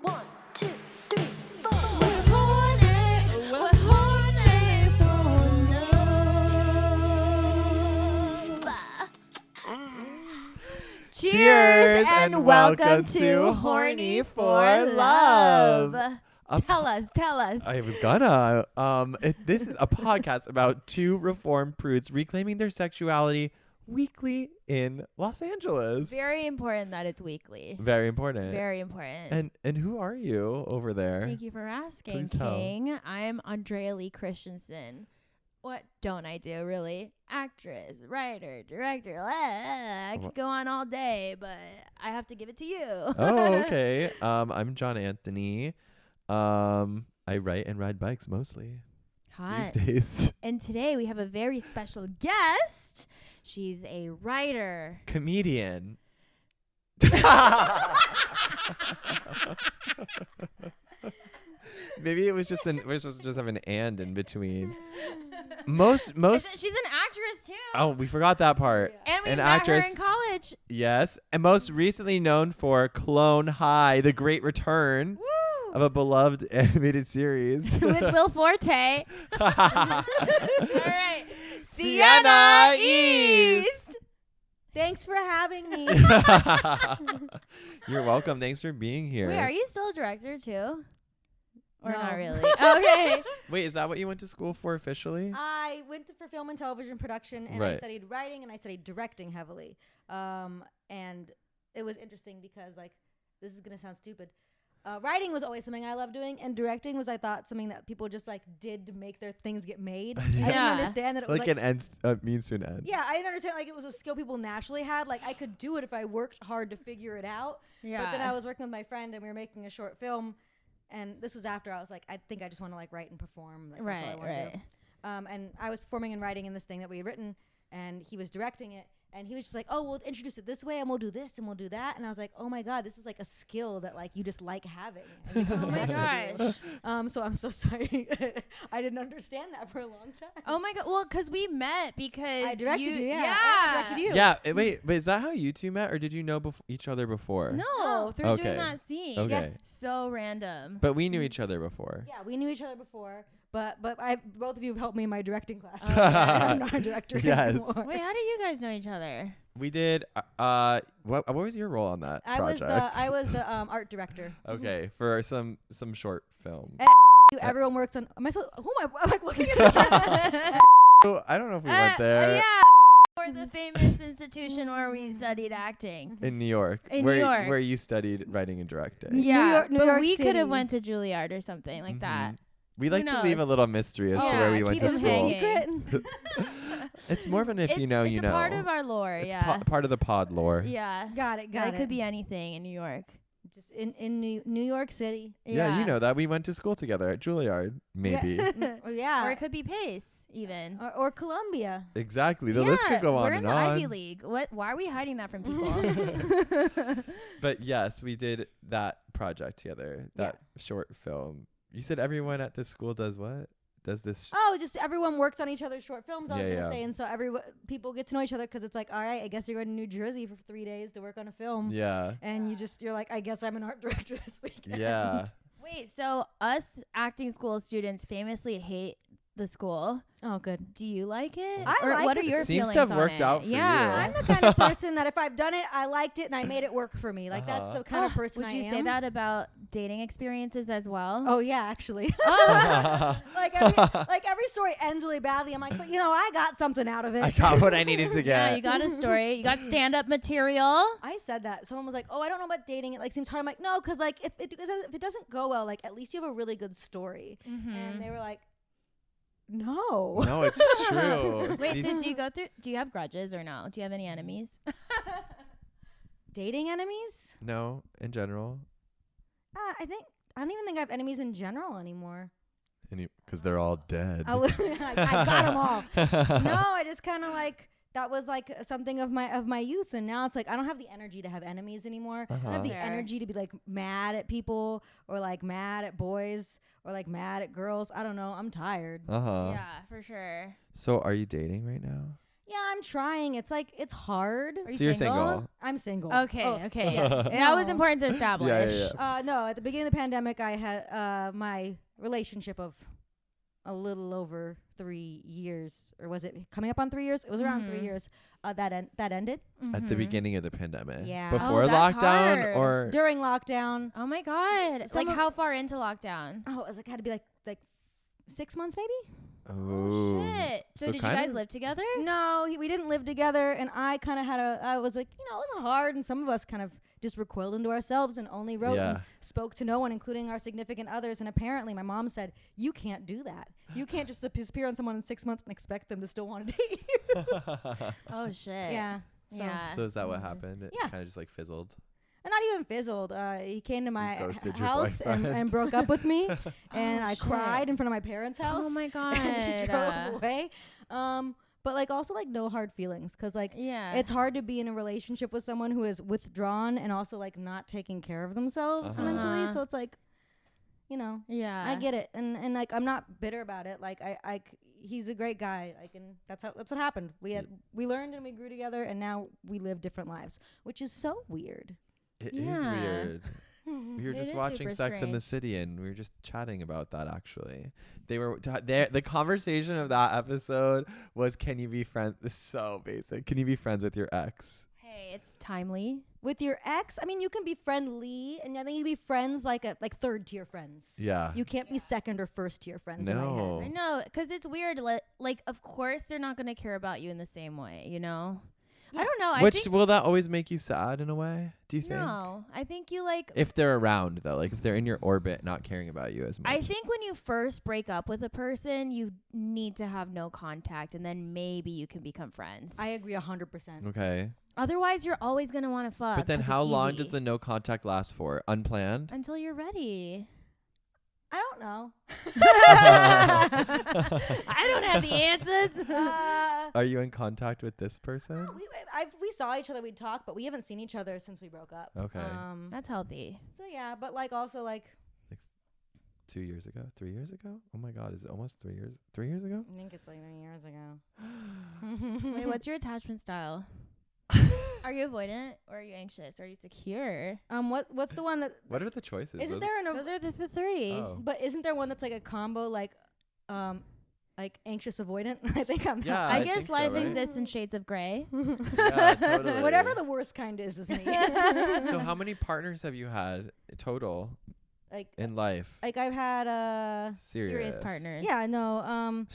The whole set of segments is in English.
1, 2, 3, 4. We're horny for love. Cheers and welcome to Horny for Love. Tell us. I was gonna. This is a podcast about two reformed prudes reclaiming their sexuality weekly in Los Angeles. Very important that it's weekly. Very important. Very important. And who are you over there? Thank you for asking, Please tell. King. I'm Andrea Lee Christensen. What don't I do, really? Actress, writer, director. I could go on all day, but I have to give it to you. Oh, okay. I'm John Anthony. I write and ride bikes mostly Hot. these days. And today we have a very special guest. She's a writer. Comedian. Maybe it was just we're supposed to just have an and in between. Most She's an actress too. Oh, we forgot that part. And we An met actress. her in college. Yes, and most recently known for Clone High, the great return of a beloved animated series. With Will Forte. All right. Siena EAst. Thanks for having me. You're welcome. Thanks for being here. Wait, are you still a director too? Or No. not really? Okay. Wait, is that what you went to school for officially? I went for film and television production, and I Right. studied writing, and I studied directing heavily. And it was interesting because, like, this is going to sound stupid. Writing was always something I loved doing, and directing was, I thought, something that people just, like, did to make their things get made. I didn't Yeah. understand that it was, Like like... an end means to an end. Yeah, I didn't understand, like, it was a skill people naturally had. Like, I could do it if I worked hard to figure it out. Yeah. But then I was working with my friend, and we were making a short film, and this was after I was like, I think I just want to, like, write and perform. Like, that's all I Right, wanna do. right. And I was performing and writing in this thing that we had written, and he was directing it, and he was just like, oh, we'll introduce it this way, and we'll do this, and we'll do that. And I was like, oh my God, this is like a skill that, like, you just like having. And Oh my gosh. So I'm so sorry. I didn't understand that for a long time. Oh my god. Well, because we met because I directed you, yeah. Yeah. I directed you. Yeah. Wait, but is that how you two met, or did you know each other before? No, through Okay. doing that scene. Okay. So random. But we knew each other before. Yeah, we knew each other before, but both of you have helped me in my directing class. Oh, I'm not a director Yes. anymore. Wait, how do you guys know each other? We did. What was your role on that I project? was the art director. Okay, for some short film. Everyone works on. Am I so? Who am I? I'm like looking at the camera. Oh, I don't know if we went there. Yeah. For the famous institution where we studied acting. In New York. In where, New York. Where you studied writing and directing. Yeah, New but York we could City. have went to Juilliard or something like that. Mhm. We like to leave a knows? little mystery as to Yeah, where we went keep to it school. hanging. It's more of an if you know, you it's know. a part of our lore, It's yeah. part of the pod lore. Yeah. Got it. It could be anything in New York. Just in New York City. Yeah, you know that. We went to school together at Juilliard. Maybe. Or yeah. Or it could be Pace, even. or Columbia. Exactly. The list could go on we're and in the on. Ivy League. Why are we hiding that from people? But yes, we did that project together. That short film. You said everyone at this school does what? Does this? Oh, just everyone works on each other's short films. I was Yeah, gonna yeah. say, and so people get to know each other because it's like, all right, I guess you're going to New Jersey for 3 days to work on a film. Yeah. And you're like, I guess I'm an art director this weekend. Yeah. Wait, so us acting school students famously hate the school. Oh, good. Do you like it? I or like what are it. your It seems feelings to have on worked it? out for yeah. I'm the kind of person that if I've done it, I liked it and I made it work for me. Like that's Uh-huh. the kind of person Would I you am. say that about dating experiences as well? Oh yeah, actually. Oh. like every story ends really badly. I'm like, but I got something out of it. I got what I needed to Yeah, get. you got a story. You got stand-up material. I said that. Someone was like, "Oh, I don't know about dating. It like seems hard." I'm like, "No, because like if it doesn't go well, like at least you have a really good story." And they were like, "No." No, it's true. Wait, These- so do you have grudges or no? Do you have any enemies? Dating enemies? no, in general. I don't even think I have enemies in general anymore. Because they're all dead. I got them all. No, I just kind of like that was like something of my youth, and now it's like I don't have the energy to have enemies anymore. I don't have the Fair. energy to be like mad at people or like mad at boys or like mad at girls. I don't know. I'm tired. Uh-huh. Yeah, for sure. So are you dating right now? Yeah, I'm trying. It's like it's hard. Are you So you're single? single. I'm single. Okay, Oh, okay. yes. That was No. important to establish. yeah. No, at the beginning of the pandemic, I had my relationship of a little over 3 years, or was it coming up on 3 years? It was around 3 Mhm. years. That ended At the Mhm. beginning of the pandemic. Yeah. Before Oh, that's lockdown hard. or during lockdown. Oh my god! Some Like of- how far into lockdown? Oh, it was like had to be like 6 months maybe. Oh shit! So, did you kind guys of- live together? No, we didn't live together, and I kind of I was like, it was hard, and some of us kind of just recoiled into ourselves and only wrote and Yeah. spoke to no one, including our significant others. And apparently, my mom said, "You can't do that. You can't just disappear on someone in 6 months and expect them to still want to date you." Oh shit! Yeah. So, Yeah. So is that what happened? It Yeah. kind of just like fizzled. and not even fizzled. He came to my ghosted your house and boyfriend. broke up with me, and Oh, I shit. cried in front of my parents' house. Oh my god! And he drove away. But like also like no hard feelings, because like yeah. it's hard to be in a relationship with someone who is withdrawn and also like not taking care of themselves Uh-huh. mentally. Uh-huh. So it's like, yeah. I get it, and like I'm not bitter about it. Like he's a great guy. Like, and that's what happened. We learned and we grew together, and now we live different lives, which is so weird. It is Yeah. weird. We were It just is watching super Sex in the strange. City, and we were just chatting about that. Actually, the conversation of that episode was, "Can you be friends?" This is so basic. Can you be friends with your ex? Hey, it's timely. With your ex, I mean, you can be friendly, and I think you be friends like third tier friends. Yeah. You can't be second or first tier friends. In my No. head. I know, because it's weird. Like, of course, they're not gonna care about you in the same way. You know. I don't know. I Which think will that always make you sad in a way? Do you think? no. I think you like. If they're around though, like if they're in your orbit, not caring about you as much. I think when you first break up with a person, you need to have no contact, and then maybe you can become friends. I agree 100%. Okay. Otherwise, you're always gonna want to fuck. But then 'cause how it's long easy. does the no contact last for? Unplanned? Until you're ready. I don't know. I don't have the answers. Are you in contact with this person? We saw each other, we'd talk, but we haven't seen each other since we broke up. Okay. That's healthy. So yeah, but like also like 2 years ago? 3 years ago? Oh my God, is it almost 3 years? 3 years ago? I think it's like 9 years ago. Wait, what's your attachment style? Are you avoidant or are you anxious? Are you secure? What's the one that What are the choices? isn't Those- there an Those are the three. Oh. but isn't there one that's like a combo like anxious avoidant? I think I'm Yeah, I I guess think so, life right? exists in shades of gray. Yeah, totally. whatever the worst kind is me. So how many partners have you had total like in life? like I've had Serious partners. yeah, no,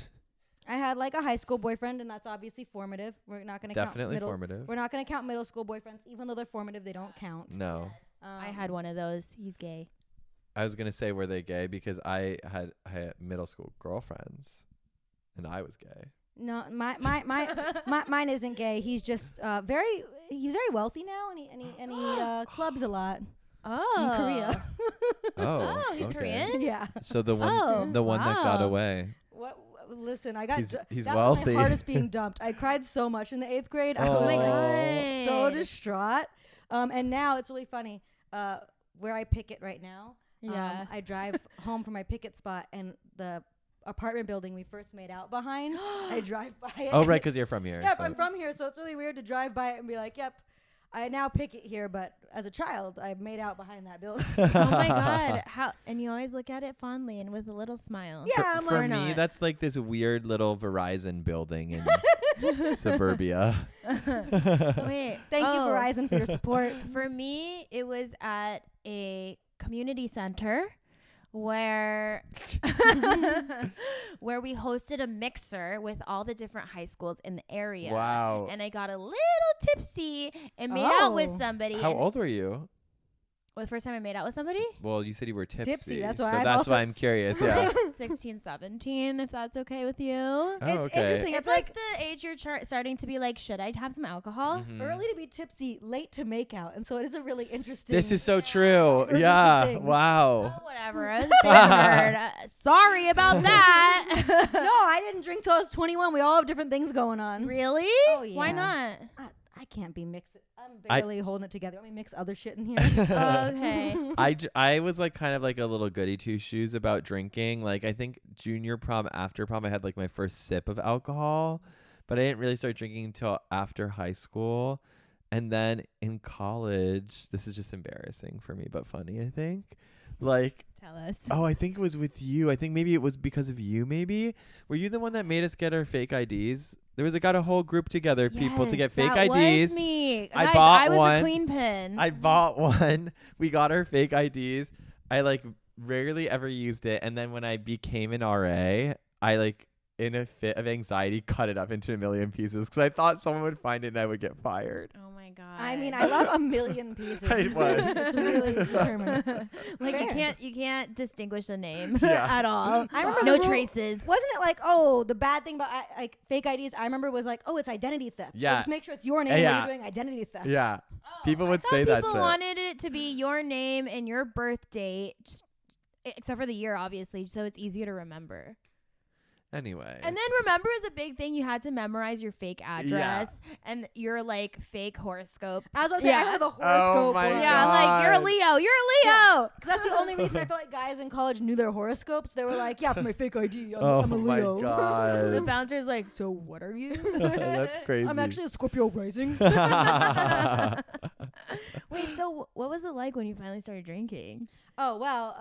I had like a high school boyfriend, and that's obviously formative. We're not going to count Definitely middle. formative. We're not going to count middle school boyfriends, even though they're formative. They don't count. No. I had one of those. He's gay. I was gonna say, were they gay? Because I had middle school girlfriends, and I was gay. No, mine isn't gay. He's just he's very wealthy now, and he clubs a lot Oh. in Korea. Oh, he's okay. Korean? Yeah. So the one, Oh, that got wow. away. What? Listen, I got He's that wealthy. was my hardest being dumped. I cried so much in the 8th grade. I Oh was my God. so distraught. And now it's really funny. Where I picket right now. Yeah. I drive home from my picket spot, and the apartment building we first made out behind. I drive by it. Oh, and right, it's- because you're from here. Yeah, so. I'm from here, so it's really weird to drive by it and be like, "Yep, I now picket here." But as a child, I made out behind that building. Oh my God. How? And you always look at it fondly and with a little smile. Yeah, I'm For like, me, not. that's like this weird little Verizon building in suburbia. Wait. Thank you, oh, Verizon, for your support. For me, it was at a community center where where we hosted a mixer with all the different high schools in the area. Wow. And I got a little tipsy and made out with Oh. somebody. How and old were you? the first time I made out with somebody? Well, you said you were tipsy. Tipsy, that's so why I'm that's also- why I'm curious. Yeah. 16, 17, if that's okay with you. Oh, It's okay. interesting. It's like the age you're starting to be like, should I have some alcohol? Mhm. Early to be tipsy, late to make out, and so it is a really interesting. This is so true. Urgency Yeah. things. Wow. Oh, whatever. I was a big nerd. Sorry about that. No, I didn't drink till I was 21. We all have different things going on. Really? Oh, Why yeah. not? I can't be mixing. I'm I- barely holding it together. Let me mix other shit in here. Oh, okay. I was like kind of like a little goody two shoes about drinking. Like I think junior prom, after prom, I had like my first sip of alcohol, but I didn't really start drinking until after high school. And then in college, this is just embarrassing for me, but funny, I think. Like, Tell us. oh, I think it was with you. I think maybe it was because of you, maybe. Were you the one that made us get our fake IDs? There was got a whole group together, people to get fake that IDs. Was me. I Guys, bought I was one. the queen pin. I bought one. We got our fake IDs. I like rarely ever used it. And then when I became an RA, I like in a fit of anxiety cut it up into a million pieces because I thought someone would find it and I would get fired. Oh my god. I mean, I love a million pieces. It was. It's really determined. Like Fair. you can't distinguish the name Yeah. at all. I remember No the rule- traces. Wasn't it like, oh, the bad thing about like fake IDs? I remember was like, oh, it's identity theft. Yeah. So just make sure it's your name when Yeah. you're doing identity theft. Yeah. People I would thought say that people shit. wanted it to be your name and your birth date, except for the year, obviously, so it's easier to remember. Anyway. And then remember is a big thing. You had to memorize your fake address and your like fake horoscope. I was about to say, I Yeah. remember the horoscope. my one. Yeah, like you're a God. Leo. You're a Yeah. Leo. 'Cause that's the only reason I felt like guys in college knew their horoscopes. They were like, yeah, for my fake ID, I'm a my Leo. The God. bouncer's like, so what are you? That's crazy. I'm actually a Scorpio rising. Wait, so what was it like when you finally started drinking? Oh, well,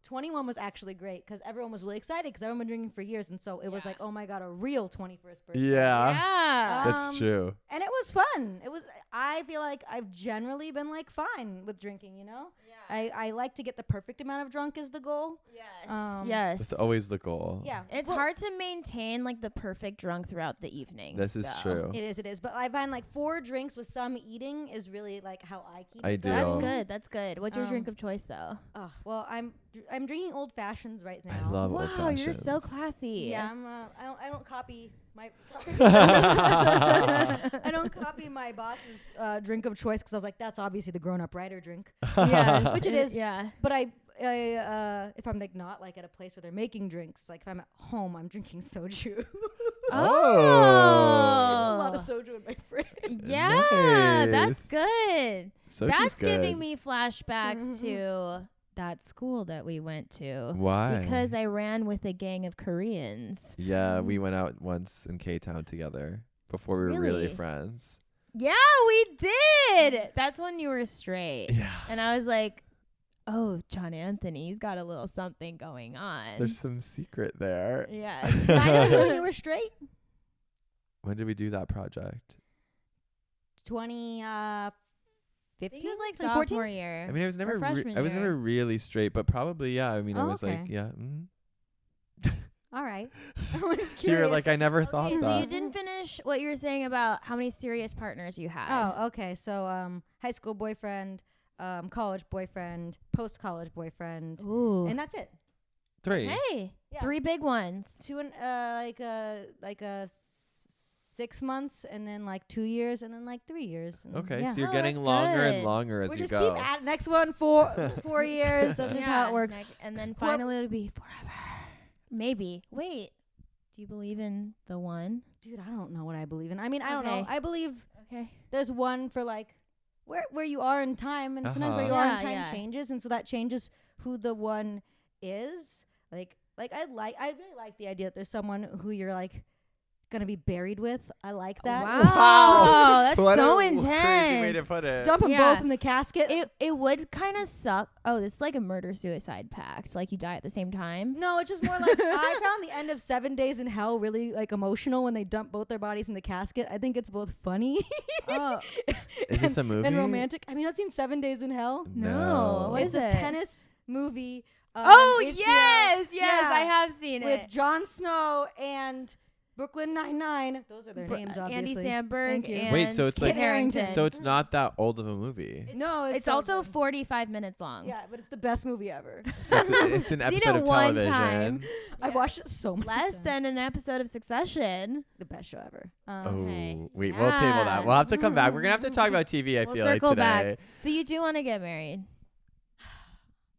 21 was actually great because everyone was really excited because everyone been drinking for years. And so it was Yeah. like, oh my God, a real 21st birthday. Yeah. Yeah. That's Um, true. And it was fun. I feel like I've generally been like fine with drinking, you know? I like to get the perfect amount of drunk is the goal. Yes. Yes. That's always the goal. Yeah. It's Well, hard to maintain like the perfect drunk throughout the evening. This is though. true. It is. But I find like 4 drinks with some eating is really like how I keep I it do. going. That's good. That's good. What's your drink Um, of choice though? Oh, well, I'm drinking old fashions right now. I love old Wow, fashions. you're so classy. Yeah, I don't copy my. Sorry. I don't copy my boss's drink of choice because I was like, that's obviously the grown-up writer drink. Yes, Which it is. Yeah. But I if I'm like not like at a place where they're making drinks, like if I'm at home, I'm drinking soju. Oh. A lot of soju in my fridge. Yeah, that's Nice. good. Soju's That's good. giving me flashbacks to that school that we went to. Why? Because I ran with a gang of Koreans. Yeah, we went out once in K-Town together before we were really Really? friends. Yeah, we did. That's when you were straight. Yeah. And I was like, oh, John Anthony's got a little something going on. There's some secret there. Yeah. I know you when you were straight. When did we do that project? 2015. I think it was like 2014? sophomore year. I mean, I was never freshman I was year. never really straight, but probably I mean, I Oh, was like, okay. yeah. All right. I was just You curious. were like, I never thought Okay, so that. you didn't finish what you were saying about how many serious partners you had. Oh, okay. So high school boyfriend, college boyfriend, post-college boyfriend, Ooh. and that's it. 3. Hey, Yeah. 3 big ones. 2 and like 6 months, and then like 2 years, and then like 3 years. and Okay, yeah. so you're Oh, getting that's longer good. and longer as we you just go. keep at next one 4 years. That's just how it works. And then Cor- finally it'll be forever. Maybe. Wait. Do you believe in the one? Dude, I don't know what I believe in. I mean, I don't know. Okay. I believe Okay. there's one for like where you are in time, and sometimes where you are in Yeah, time yeah. changes, and so that changes who the one is. Like I really like the idea that there's someone who you're like gonna be buried with. I like that. Wow. That's What so a intense. crazy way to put it. Dump them Yeah. both in the casket. It would kind of suck. Oh, this is like a murder-suicide pact. Like you die at the same time. No, it's just more like I found the end of 7 Days in Hell really like emotional when they dump both their bodies in the casket. I think it's both funny Oh, Is this a movie? and romantic. I mean, I've seen 7 Days in Hell. No. What It's is a it? tennis movie. oh HBO yes, Yeah. I have seen with it. Jon Snow and Brooklyn Nine-Nine. Those are their names, Andy obviously. Samberg Thank you. and Wait, so it's Kit like- Harington. So it's not that old of a movie. No, it's so also good. 45 minutes long. Yeah, but it's the best movie ever. So it's an Seen episode it of one television. time. I watched it so much. Less than an episode of Succession. The best show ever. Oh, Okay. wait, we'll table that. Yeah. We'll have to come back. We're gonna have to talk about TV. I We'll feel like circle today. back. So you do want to get married?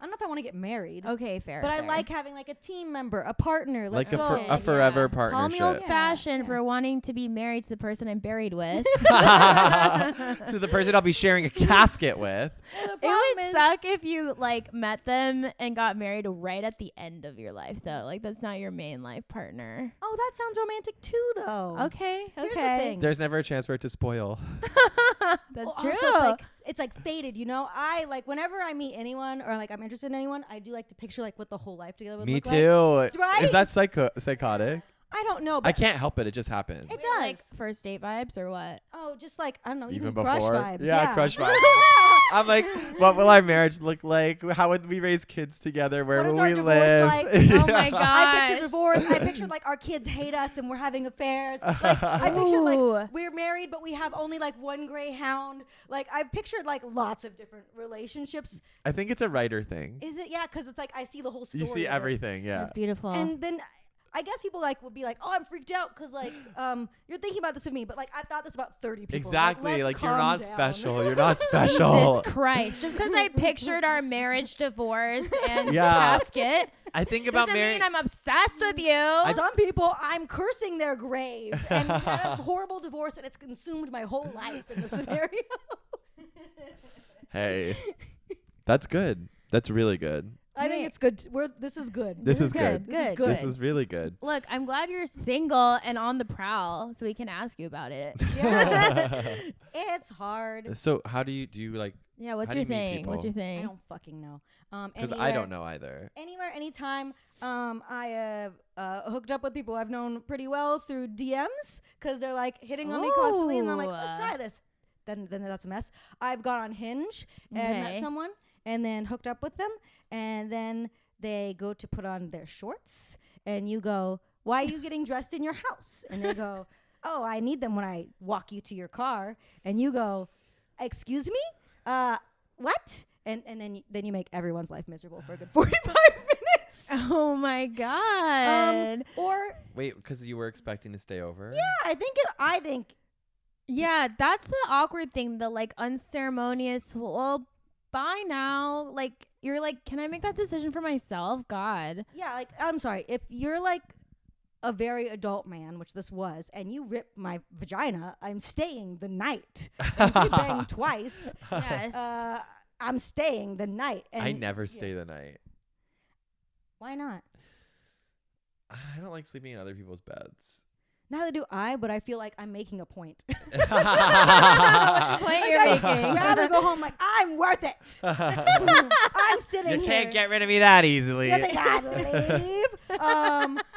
I'm know if I want to get married. Okay, fair. But I fair. like having like a team member, a partner. Like Let's go. a forever Call partnership. me old-fashioned Yeah. for wanting to be married to the person I'm buried with. To the person I'll be sharing a casket with. Well, the It problem would is- suck if you like met them and got married right at the end of your life, though. Like that's not your main life partner. Oh, that sounds romantic too, though. Okay, Here's the okay. thing. There's never a chance for it to spoil. That's Well, true. also, it's like faded, you know. I like whenever I meet anyone or like I'm interested in anyone, I do like to picture like what the whole life together would Me look too. like. Right? Is that psychotic? I don't know, I but can't help it. It just happens. it Wait, does. like first date vibes or what? Oh, just like I don't know, Even crush before? vibes. Yeah, crush vibes. I'm like, what will our marriage look like? How would we raise kids together? Where What is will our we divorce live? like? Oh my god. I pictured divorce. I pictured like our kids hate us and we're having affairs. Like I pictured Ooh. like we're married but we have only like one greyhound. Like I've pictured like lots of different relationships. I think it's a writer thing. Is it? Yeah, because it's like I see the whole story. You see of it. everything, yeah. That's beautiful. And then I guess people like would be like, "Oh, I'm freaked out because like you're thinking about this of me," but like I've thought this about 30 people. Exactly. Like Like you're calm not down. special. You're not special. Jesus Christ. Just because I pictured our marriage, divorce, and Yeah. casket I think about doesn't marriage. mean I'm obsessed with you. Some people, I'm cursing their grave and had a horrible divorce, and it's consumed my whole life in the scenario. Hey, that's good. That's really good. I think Hey. it's good. This is good. This is good. This is Good. good. This is really good. Look, I'm glad you're single and on the prowl, so we can ask you about it. Yeah. It's hard. So how do you like? Yeah, what's How do your you meet thing? What's people? your I thing? don't fucking know. Because I don't know either. Anywhere, anytime. I hooked up with people I've known pretty well through DMs because they're like hitting on me constantly, and I'm like, let's try this. Then that's a mess. I've gone on Hinge and met Okay. someone, and then hooked up with them, and then they go to put on their shorts, and you go, "Why are you getting dressed in your house?" And they go, "Oh, I need them when I walk you to your car." And you go, "Excuse me, what?" And then you make everyone's life miserable for a good 45 minutes. Oh my god. Or Wait, because you were expecting to stay over? yeah, I think Yeah, that's the awkward thing, the like unceremonious, well, bye now. Like, you're like, can I make that decision for myself? God. yeah, like I'm sorry if you're like a very adult man, which this was, and you rip my vagina, I'm staying the night. And if you bang twice, Yes. I'm staying the night. And I never stay the night. Why not? I don't like sleeping in other people's beds. Neither do I, but I feel like I'm making a point. Point you're I'd making. rather go home like I'm worth it. I'm sitting You here. can't get rid of me that easily. Yeah, they had to leave.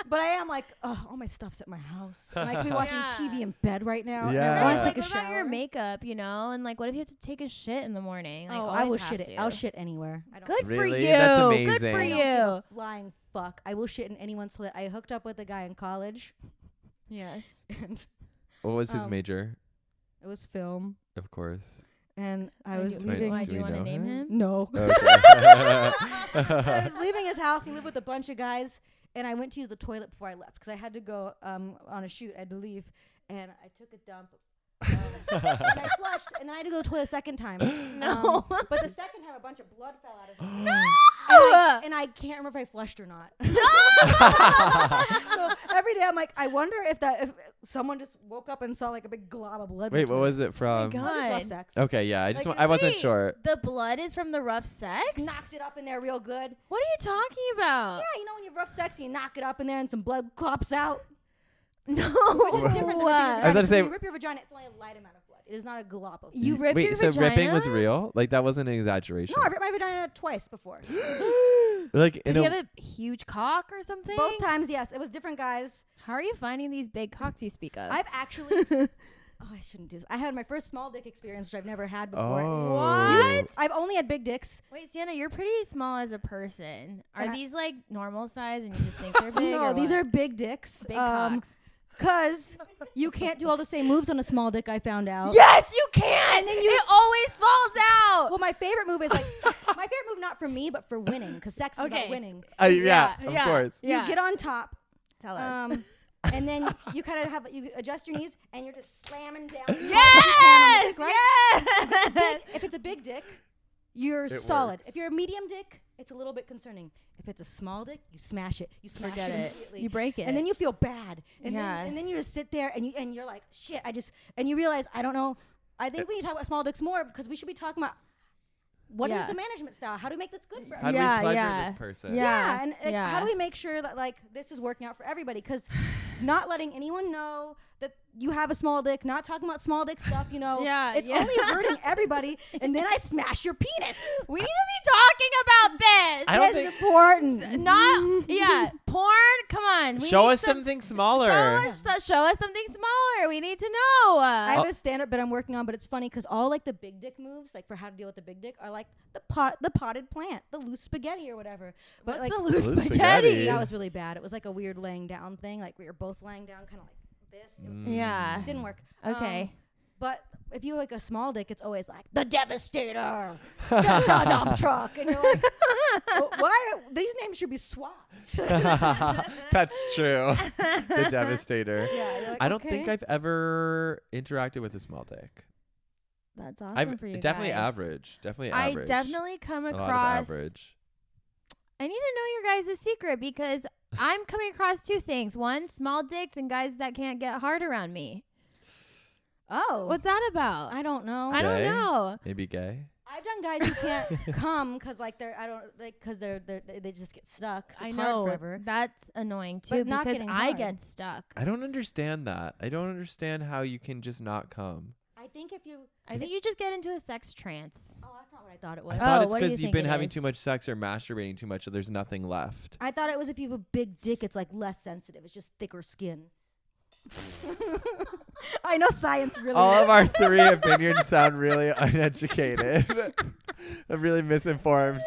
But I am like, all my stuff's at my house, and I could be watching Yeah. TV in bed right now. Yeah. And I Right, want to like, take a what about your shower. makwill, you know? And like, what if you have to take a shit in the morning? Like, Oh, I will always shit have it. to. I'll shit anywhere. I don't Good for Really? you. That's Good amazing. for I don't give a you. flying fuck. I will shit in anyone's toilet. I hooked up with a guy in college, Yes. and What was his Um, major? it was film, Of course. and I And was you- leaving. Why, Do do you we want to know name him? him? No. Okay. I was leaving his house. He lived with a bunch of guys, and I went to use the toilet before I left because I had to go on a shoot. I had to leave, and I took a dump. And I flushed, and then I had to go to the toilet a second time. No. But the second time, a bunch of blood fell out of me. No! And I can't remember if I flushed or not. So No! every day I'm like, I wonder if someone just woke up and saw like a big glob of blood. in Wait, the what toilet. was it from? God. Oh, just rough sex. Okay, yeah. I Like, I wasn't wait, sure. The blood is from the rough sex? Just knocked it up in there real good. What are you talking about? Yeah, you know when you have rough sex and you knock it up in there and some blood clops out. No. Which is different than ripping your I was vagina. about to say- When you rip your vagina, it's only a light amount of blood. It is not a glop of blood. You ripped Wait, your so vagina? ripping was real? Like that wasn't an exaggeration. No, I ripped my vagina twice before. Like Did in you a, have a huge cock or something? Both times, yes. It was different guys. How are you finding these big cocks you speak of? I've actually... Oh, I shouldn't do this. I had my first small dick experience, which I've never had before. Oh. What? I've only had big dicks. Wait, Siena, you're pretty small as a person. Are And I- these like normal size and you just think they're big? No, or these what? are big dicks. big cocks. Because you can't do all the same moves on a small dick, I found out. Yes, you can. And then you- it always falls out. Well, my favorite move is like... my favorite move not for me, but for winning. Because sex is Okay. about winning. yeah, Yeah, of yeah. course. Yeah. You get on top. Tell us. And then you kind of you adjust your knees and you're just slamming down. as hard as you Yes, can on the dick, right? yes. If it's a big dick, you're It solid. works. If you're a medium dick, it's a little bit concerning. If it's a small dick, you smash it. You smash Forget it it. immediately. You break it. And then you feel bad. And Yeah. then you just sit there and you're like, shit, and you realize, I don't know. I think we need to talk about small dicks more because we should be talking about what is Yeah. the management style? How do we make this good for How everyone? do Yeah, we pleasure yeah. this person? Yeah. And like, how do we make sure that like this is working out for everybody? Because not letting anyone know that you have a small dick, not talking about small dick stuff, you know, Yeah, it's yeah. only hurting everybody. And then I smash your penis. We need to be talking about this. I don't This think. is important. Not yeah, porn. Come on, we Show need us something smaller. Show us something smaller. We need to know. I have a stand-up that I'm working on, but it's funny because all like the big dick moves, like for how to deal with the big dick, are like the potted plant, the loose spaghetti or whatever. But What's like the loose Loose spaghetti? spaghetti. that was really bad. It was like a weird laying down thing, like we were both laying down, kind of like this. It was- Yeah. It didn't work. Okay. But if you like a small dick, it's always like the Devastator, the dump truck, and you're like, why? These names should be swapped. That's true. The Devastator. Yeah, you're like, I don't okay. think I've ever interacted with a small dick. That's awesome I've for you definitely guys. average. Definitely I average. definitely come a lot of across. average. I need to know your guys' secret because I'm coming across two things. One, small dicks and guys that can't get hard around me. Oh, What's that about? I don't know. I don't Gay? know. Maybe gay. I've done guys who can't come because like they just get stuck. So I it's know. hard forever. That's annoying too But not because getting I hard. get stuck. I don't understand that. I don't understand how you can just not come. I think if you, I think you just get into a sex trance. oh, that's not what I thought it I was. thought it's what do you because you've think been it having is? too much sex or masturbating too much, so there's nothing left. I thought it was if you have a big dick, it's like less sensitive. It's just thicker skin. I know science really. All of our three opinions sound really uneducated. I'm really misinformed.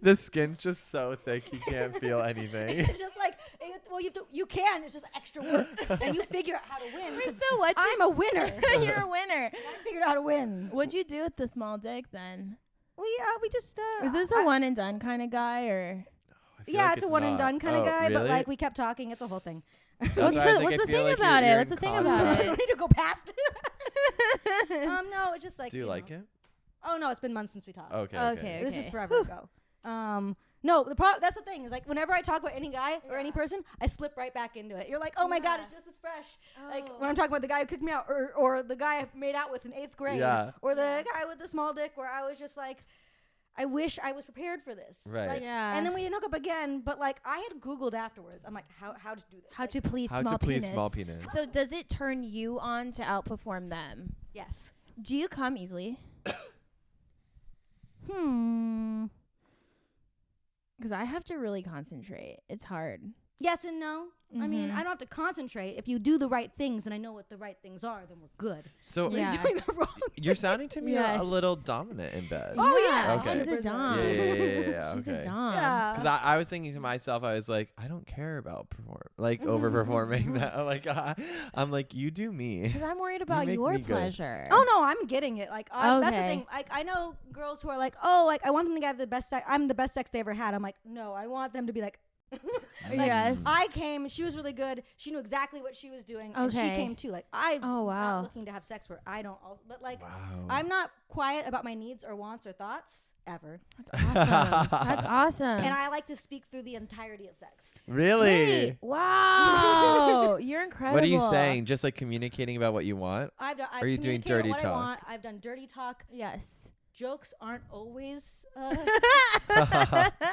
The skin's just so thick you can't feel anything. It's just like, well, you can. It's just extra work, and you figure out how to win. 'cause So what? I'm a winner. You're a winner. I figured out how to win. What'd you do with the small dick then? We just. Was this a one and done kind of guy or? I feel Yeah, like it's a one and not. done kind of Oh, guy, but really? like we kept talking. It's a whole thing. That's What's why I was the- like, what's I the feel thing like about you're it? What's in the thing conflict. about I it? don't need to go past it. No, it's just like. Do you like it? Oh no, it's been months since we talked. Okay. Okay. This is forever ago. No, that's the thing is like whenever I talk about any guy or any person, I slip right back into it. You're like, oh my god, Yeah. it's just as fresh. Oh. Like when I'm talking about the guy who kicked me out, or the guy I made out with in 8th grade, Yeah. or the guy with the small dick, where I was just like, I wish I was prepared for this. Right. Like, Yeah. And then we didn't hook up again, but like I had Googled afterwards. I'm like, how to do this? How Like, to please How small to please penis. small penis. So does it turn you on to outperform them? Yes. Do you come easily? Because I have to really concentrate. It's hard. Yes and no. I mean, Mhm. I don't have to concentrate. If you do the right things and I know what the right things are, then we're good. So Yeah. You're doing the wrong. you're sounding to me Yes. a little dominant in bed. Oh, yeah. Okay. She's a 100%. dom. Yeah, She's okay. a dom. Yeah. Because I was thinking to myself, I was like, I don't care about overperforming that. Like, I'm like, you do me. Because I'm worried about make your me good. pleasure. Oh no, I'm getting it. Like that's the Okay. thing. Like I know girls who are like, oh, like I want them to have the best sex. I'm the best sex they ever had. I'm like, no, I want them to be like, like, Yes. I came. She was really good. She knew exactly what she was doing, and she Okay. came too. Like I'm Oh, wow. not looking to have sex where I don't. But like Wow. I'm not quiet about my needs or wants or thoughts ever, That's awesome. That's awesome. and I like to speak through the entirety of sex. Really? Wait, wow. You're incredible. What are you saying? Just like communicating about what you want? I've Are you doing communicated dirty what I talk? want. I've done dirty talk. Yes. Jokes aren't always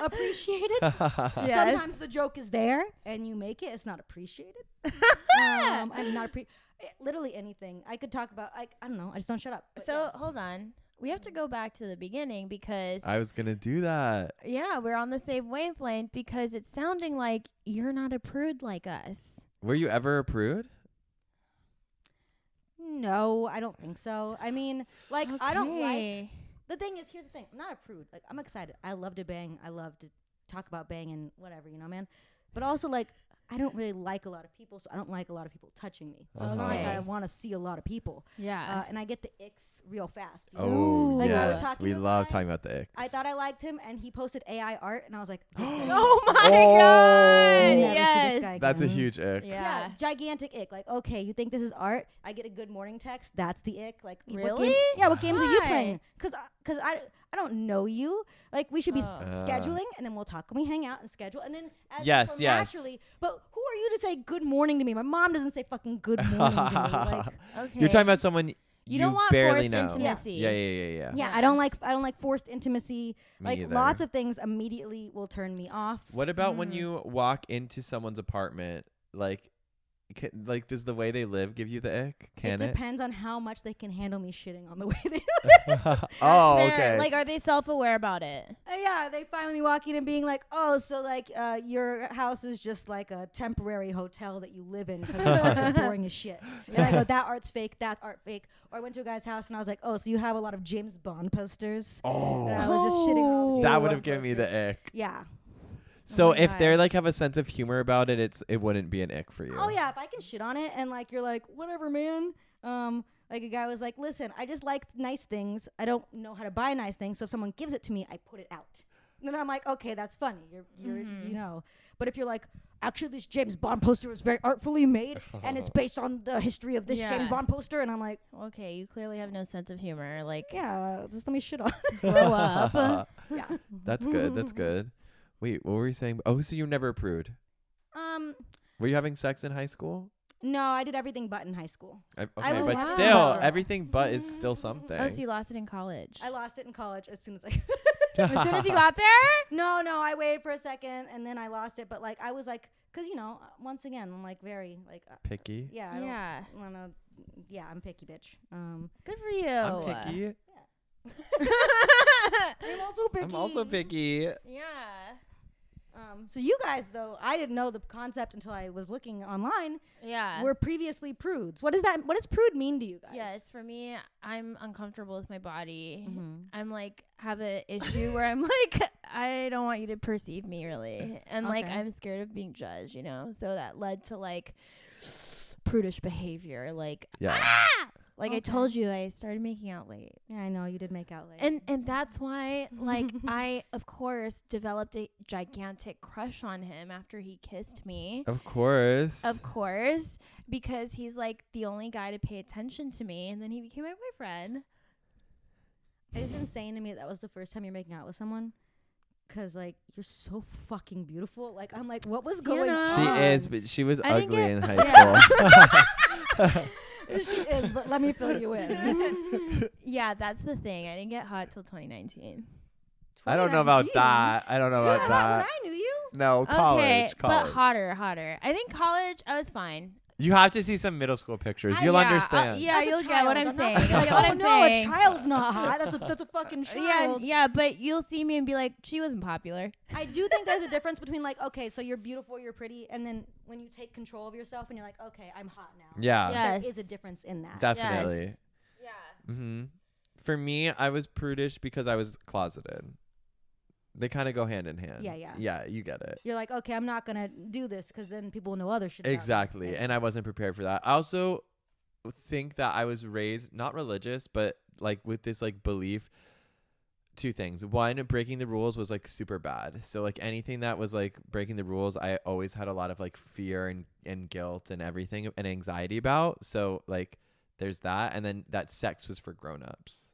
appreciated. Yes. Sometimes the joke is there and you make it. It's not appreciated. I'm not literally anything. I could talk about. I don't know. I just don't shut up. But So hold on. We have to go back to the beginning because I was gonna do that. yeah, we're on the same wavelength because it's sounding like you're not a prude like us. Were you ever a prude? no, I don't think so. I mean, like I don't like. Okay. The thing is, here's the thing. I'm not a prude. Like I'm excited. I love to bang. I love to talk about bang and whatever, you know, man. But also like I don't really like a lot of people, so I don't like a lot of people touching me. So it's not like I Okay. want to see a lot of people. Yeah. And I get the icks real fast. You know? Oh, Like, I was yes. talking We to a love guy, talking about the icks. I thought I liked him, and he posted AI art, and I was like, this guy's Oh so my sick. Oh. god. Never see this Yes. guy That's a again. huge ick. Yeah. Gigantic ick. Like, okay, you think this is art? I get a good morning text. That's the ick. Like, what Really? what games are you Why? playing? Because I don't know you. Like, we should be Oh. scheduling, and then we'll talk and we hang out and schedule, and then as Yes, we go yes. naturally. But who are you to say good morning to me? My mom doesn't say fucking good morning to me. Like, Okay. You're talking about someone you don't want barely forced know. intimacy. Yeah. yeah, Yeah. I don't like forced intimacy. Me Like, either. lots of things immediately will turn me off. What about when Mm. you walk into someone's apartment? Like, does the way they live give you the ick? It Can it? depends on how much they can handle me shitting on the way they Oh, Fair. okay. Like, are they self-aware about it? Yeah, they find me walking and being like, "Oh, so like your house is just like a temporary hotel that you live in because this art is boring as shit." And I go, "That art's fake. That's art fake." Or I went to a guy's house and I was like, "Oh, so you have a lot of James Bond posters?" Oh, And I was just shitting on all the James that Bond would have given me posters. the ick. Yeah. So my if they're God. like have a sense of humor about it, it wouldn't be an ick for you. Oh yeah, if I can shit on it and like you're like, "Whatever, man." Like a guy was like, "Listen, I just like nice things. I don't know how to buy nice things, so if someone gives it to me, I put it out." And then I'm like, "Okay, that's funny. You're you know." But if you're like, "Actually, this James Bond poster is very artfully made, and it's based on the history of this James Yeah. Bond poster," and I'm like, Okay, you clearly have no sense of humor. Like, "Yeah, just let me shit on." grow up. Yeah. That's good. That's good. Wait, what were you saying? Oh, so you were never a prude. Were you having sex in high school? No, I did everything but in high school. Okay, I was but like, still, wow. everything but is still something. Oh, so you lost it in college. I lost it in college as soon as I. As soon as you got there? No, I waited for a second and then I lost it. But like, I was like, because once again, I'm like very like. Picky. Yeah. I don't Yeah. wanna. Yeah, I'm picky, bitch. Good for you. I'm picky. I'm also picky. I'm also picky. Yeah. So you guys, though, I didn't know the concept until I was looking online. Yeah. Were previously prudes. What is that? What does prude mean to you guys? Yes, for me, I'm uncomfortable with my body. Mhm. I'm like have an issue where I'm like I don't want you to perceive me really, and like Okay. I'm scared of being judged, you know. So that led to like prudish behavior, like Yeah. like I Okay. told you, I started making out late. Yeah, I know you did make out late. And that's why like I of course developed a gigantic crush on him after he kissed me. Of course. Of course, because he's like the only guy to pay attention to me, and then he became my boyfriend. It's insane to me that was the first time you're making out with someone. Cause like you're so fucking beautiful. Like I'm like, what was going Siena. She on? is, but she was I didn't ugly get- in high Yeah. school. She is, but let me fill you in. Yeah, that's the thing. I didn't get hot till 2019. I don't know about 2019. that. I don't know about Yeah, that. when I knew you. No, college. Okay, college. but hotter. I think college, I was fine. You have to see some middle school pictures. You'll Yeah, understand. yeah, That's a you'll get what child. I'm I'm saying. not- You'll get what I'm no, saying. a child's not hot. That's a fucking child. Yeah, but you'll see me and be like, she wasn't popular. I do think there's a difference between like, okay, so you're beautiful, you're pretty, and then when you take control of yourself and you're like, okay, I'm hot now. Yeah. Yes. There is a difference in that. Definitely. Yes. Mm-hmm. For me, I was prudish because I was closeted. They kind of go hand in hand. Yeah, yeah. Yeah, you get it. You're like, okay, I'm not gonna do this because then people will know other shit. about me. Exactly. And I wasn't prepared for that. I also think that I was raised not religious, but like with this like belief. Two things. One, breaking the rules was like super bad. So like anything that was like breaking the rules, I always had a lot of like fear and guilt and everything and anxiety about. So like there's that. And then that sex was for grown-ups.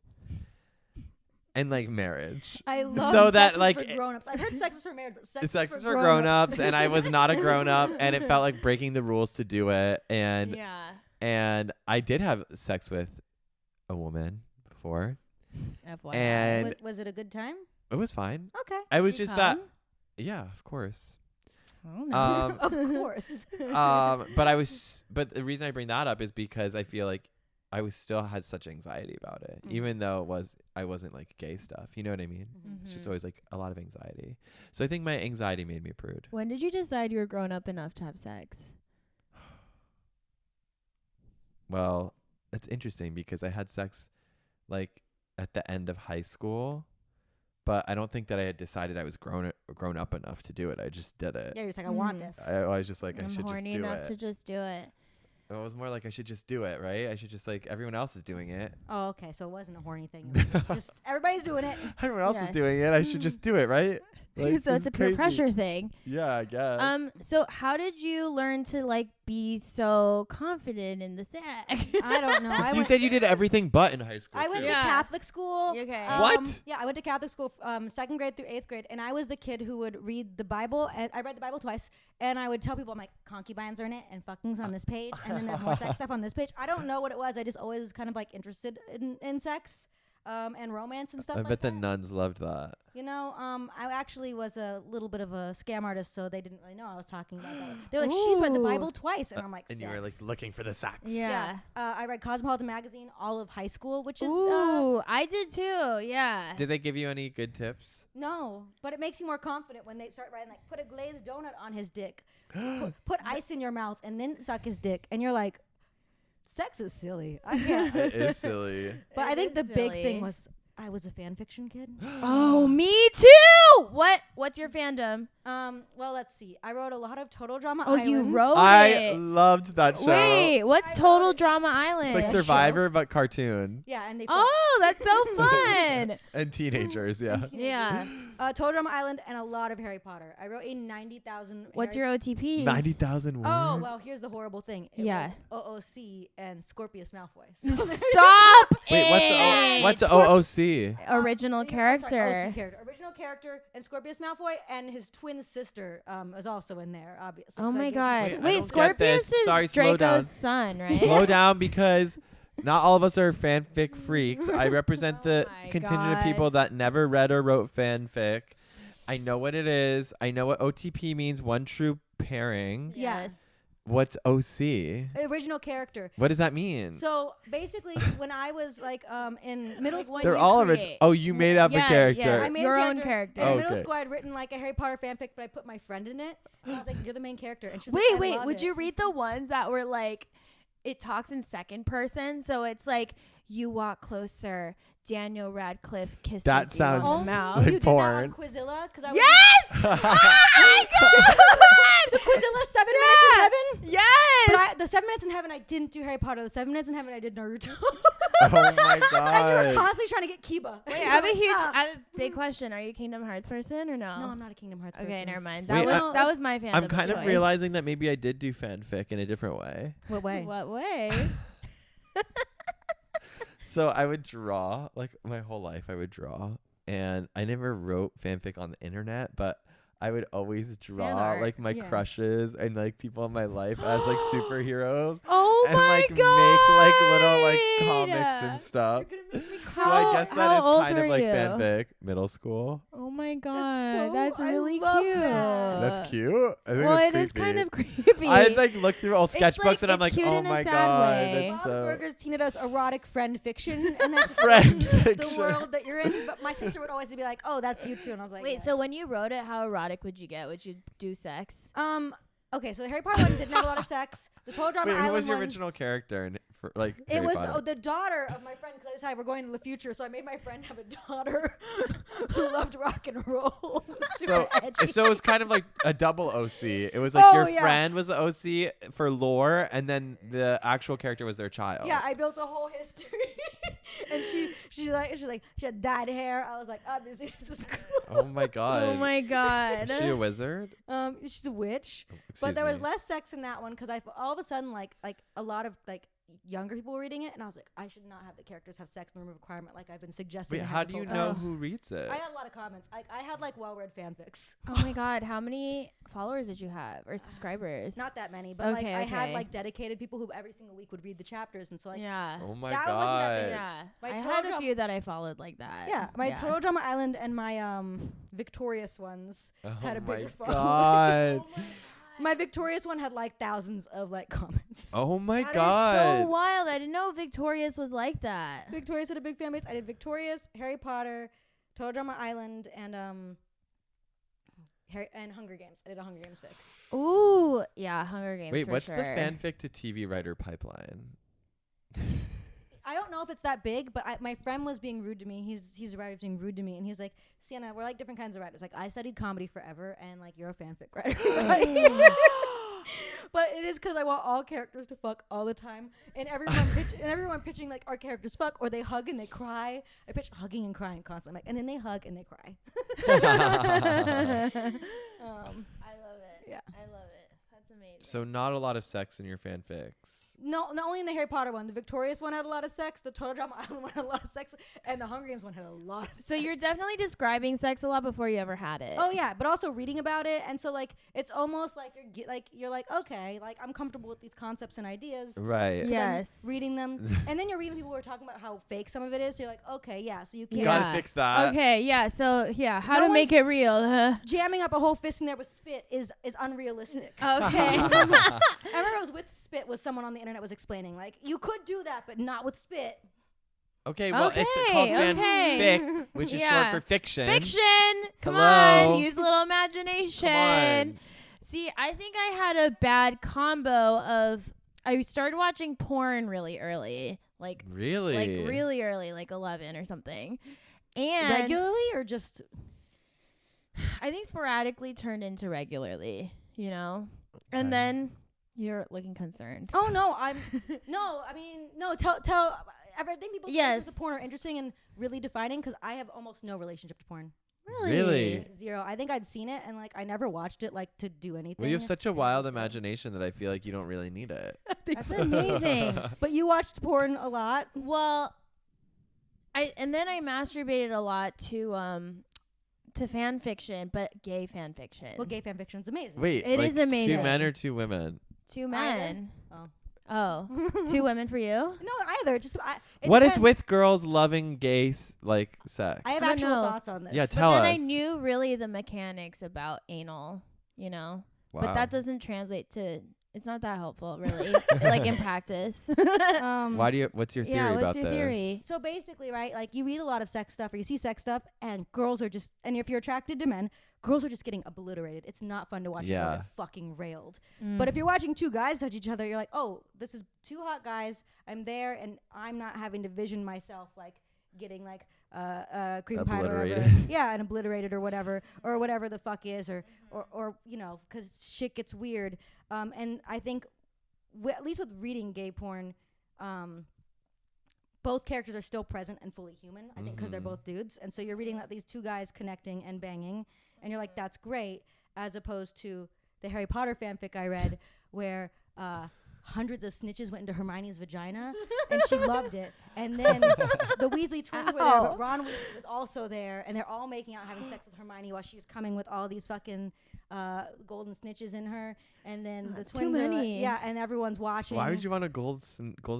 And like marriage. I love So sex that, is like, for grown-ups. I've heard sex is for marriage, but sex, Sex is is for for grown-ups. grown-ups, and I was not a grown-up, and it felt like breaking the rules to do it. And I did have sex with a woman before, FYI. and Was it a good time? it was fine. Okay. I was Did you just that. come? Yeah, of course. I don't know. Of course. But the reason I bring that up is because I feel like I was still had such anxiety about it, Mhm. even though I wasn't like gay stuff. You know what I mean? It's just Mhm. always like a lot of anxiety. So I think my anxiety made me a prude. When did you decide you were grown up enough to have sex? Well, it's interesting because I had sex like at the end of high school, but I don't think that I had decided I was grown up enough to do it. I just did it. Yeah, you're just like, I want this. I was just like, I I'm should just horny do enough it. to just do it. It was more like I should just do it, right? I should just like everyone else is doing it. Oh, okay. So it wasn't a horny thing. It was just everybody's doing it. Everyone else Yeah. is doing it. I should just do it, right? Like, So this it's a is peer crazy. pressure thing. Yeah, I guess. So how did you learn to like be so confident in the sex? I don't know. I you went, said you did everything but in high school. I went too. to Yeah. Catholic school. Okay. What? Yeah, I went to Catholic school, 2nd grade through 8th grade, and I was the kid who would read the Bible. And I read the Bible twice, and I would tell people, I'm like, concubines are in it, and fucking's on this page, and then there's more sex stuff on this page. I don't know what it was. I just always was kind of like interested in sex. And romance and stuff I like bet the that. nuns loved that. You know, I actually was a little bit of a scam artist, so they didn't really know I was talking about that. They're like, she's read the Ooh. Bible twice, and I'm like, And you were like sex. looking for the sex. Yeah. I read Cosmopolitan magazine all of high school, which is Ooh, I did too. Yeah. Did they give you any good tips? no, but it makes you more confident when they start writing like, put a glazed donut on his dick, put ice in your mouth, and then suck his dick, and you're like, sex is silly. I can't. It is silly. But I It think is the big silly. thing was I was a fan fiction kid. Oh, me too. What's your fandom? Well, let's see. I wrote a lot of Total Drama Oh, Island. you wrote I it. loved that show. Wait, what's I Total wrote it. Drama Island? It's like Yeah, Survivor but cartoon Yeah, and they Oh, that's so fun. and teenagers. Yeah. Yeah. Total Drama Island and a lot of Harry Potter. I wrote a 90,000. What's your OTP? 90,000 words. Oh well, here's the horrible thing. It Yeah. was OOC and Scorpius Malfoy. So Stop Wait, it. what's OOC? Original OC character? character. Original character and Scorpius Malfoy and his twin sister is also in there, obviously. Oh 'cause I my gave- god. Wait, I Wait, don't get Scorpius this. is Sorry, slow down. Draco's son, right? Slow down because not all of us are fanfic freaks. I represent Oh the my contingent of God. people that never read or wrote fanfic. I know what it is. I know what OTP means, one true pairing. Yes. What's OC? Original character. What does that mean? So basically, when I was like in middle Like school, when They're you all create. original. Oh, you made up a Yes, character. yes. I made Your a own character. In Oh, middle okay. school, I'd written like a Harry Potter fanfic, but I put my friend in it. And I was like, "You're the main character." And she was like, Wait, I love would it. you read the ones that were like, it talks in second person? So it's like, you walk closer, Daniel Radcliffe kisses That you sounds on Oh, the like mouth. you did porn. that on Quizilla? Cause I Yes! Oh my God! the Quizilla 7 Minutes in Heaven? Yes! But the 7 Minutes in Heaven, I didn't do Harry Potter. The 7 Minutes in Heaven, I did Naruto. Oh my And you were god. constantly trying to get Kiba. Wait, I have a huge, Ah. I have a big question. Are you a Kingdom Hearts person or no? No, I'm not a Kingdom Hearts Okay, person. never mind. Wait, That was my fandom. I'm kind of choice. realizing that maybe I did do fanfic in a different way. What way? What way? So I would draw, like my whole life I would draw. And I never wrote fanfic on the internet, but I would always draw art. like my Yeah. crushes and like people in my life as like superheroes. Oh And my like God! make like little like comics and stuff. You're gonna make me So How- I guess how that is old kind of were like you? fanfic, middle school. Oh my God, so- that's I really love cute. that. That's cute. I think Well, that's it is creepy. kind of creepy. I like look through old It's sketchbooks like- and I'm it's like, cute oh in a my sad god, way. that's Bob's so. Burgers, Tina does erotic friend fiction, and that's just Friend the fiction. world that you're in. But my sister would always be like, "Oh, that's you too," and I was like, Wait, yeah. so when you wrote it, how erotic would you get? Would you do sex? Okay, so the Harry Potter one didn't have a lot of sex. The Total Drama Wait, Island who was your one, original character in for like It Harry was Potter? the daughter of my friend because I decided we're going to the future, so I made my friend have a daughter who loved rock and roll. So, Super edgy. so it was kind of like a double OC. It was like Oh, your yeah. friend was the OC for lore, and then the actual character was their child. Yeah, I built a whole history, and she had dyed hair. I was like, obviously this is cool. Oh my god. Oh my God. Is she a wizard? She's a witch. Excuse But there was me. less sex in that one because all of a sudden like a lot of like younger people were reading it, and I was like, I should not have the characters have sex in the room of requirement like I've been suggesting. Wait, to how have do this you whole know time. who reads it? I had a lot of comments. I had like well-read fanfics. Oh my God, how many followers did you have or subscribers? Not that many, but like Okay, I had okay. like dedicated people who every single week would read the chapters, and so like yeah. Oh my that wasn't that god. big. Yeah. My I Total had a Drama- few that I followed like that. yeah, my Total Drama Island and my Victorious ones Oh had a my bigger following. god. My Victorious one had like thousands of like comments. Oh my That is god. so wild. I didn't know Victorious was like that. Victorious had a big fan base. I did Victorious, Harry Potter, Total Drama Island, and Hunger Games. I did a Hunger Games fic. Ooh, yeah, Hunger Games. Wait, for what's sure. the fanfic to TV writer pipeline? I don't know if it's that big, but my friend was being rude to me. He's a writer being rude to me, and he's like, Siena, we're like different kinds of writers. Like I studied comedy forever, and like you're a fanfic writer. But it is because I want all characters to fuck all the time, and everyone pitching like our characters fuck or they hug and they cry. I pitch hugging and crying constantly, and then they hug and they cry. I love it. Yeah. I love it. That's amazing. So not a lot of sex in your fanfics. No, not only in the Harry Potter one. The Victorious one had a lot of sex. The Total Drama Island one had a lot of sex, and the Hunger Games one had a lot of sex. So you're definitely describing sex a lot before you ever had it. Oh yeah, but also reading about it, and so like it's almost like you're like okay, like I'm comfortable with these concepts and ideas. Right. Yes. Reading them, and then you're reading people who are talking about how fake some of it is. So you're like, okay, yeah, so you You can't gotta fix that. Okay, yeah. So yeah, how No to make it real? jamming up a whole fist in there with spit is unrealistic. Okay. I remember I was with spit with someone on the internet was explaining like you could do that, but not with spit. Okay, well, it's Okay, called okay. fanfic, which is Yeah. short for fiction. Fiction. Come Hello. on, use a little imagination. Come on. See, I think I had a bad combo of I started watching porn really early, like Really? really early, like 11 or something, and Regularly or just I think sporadically turned into regularly, you know, and Okay. then you're looking concerned. oh no, I mean no tell I think people Yes. yes. porn are interesting and really defining because I have almost no relationship to porn. Really? Like, zero. I think I'd seen it and like I never watched it like to do anything. Well, you have such a wild imagination that I feel like you don't really need it. That's amazing. But you watched porn a lot. Well, and then I masturbated a lot to fan fiction, but gay fan fiction. Well, gay fan fiction's amazing. Wait, It like is amazing. 2 men or 2 women? 2 men. Oh. Oh, 2 women for you? No, either. Just it What is depends. with girls loving gay like sex? I have No, actual no. thoughts on this. Yeah, But tell then us. I knew really the mechanics about anal, you know? Wow. But that doesn't translate to, it's not that helpful, really, like in practice. Why do you? What's your theory Yeah, what's about your this? theory? So basically, right, like you read a lot of sex stuff or you see sex stuff and girls are just, and if you're attracted to men, girls are just getting obliterated. It's not fun to watch Yeah. them get fucking railed. Mm. But if you're watching 2 guys touch each other, you're like, oh, this is 2 hot guys. I'm there and I'm not having to vision myself like getting like cream pie or whatever. Obliterated. Yeah, and obliterated or whatever the fuck is or you know, because shit gets weird. And I think at least with reading gay porn, both characters are still present and fully human. I think because they're both dudes, and so you're reading that these 2 guys connecting and banging, and you're like, that's great, as opposed to the Harry Potter fanfic I read, where hundreds of snitches went into Hermione's vagina, and she loved it. And then the Weasley twins were there, but Ron Weasley was also there, and they're all making out, having sex with Hermione while she's coming with all these fucking golden snitches in her. And then That's the too twins are like, many. yeah, and everyone's watching. Why would you want a golden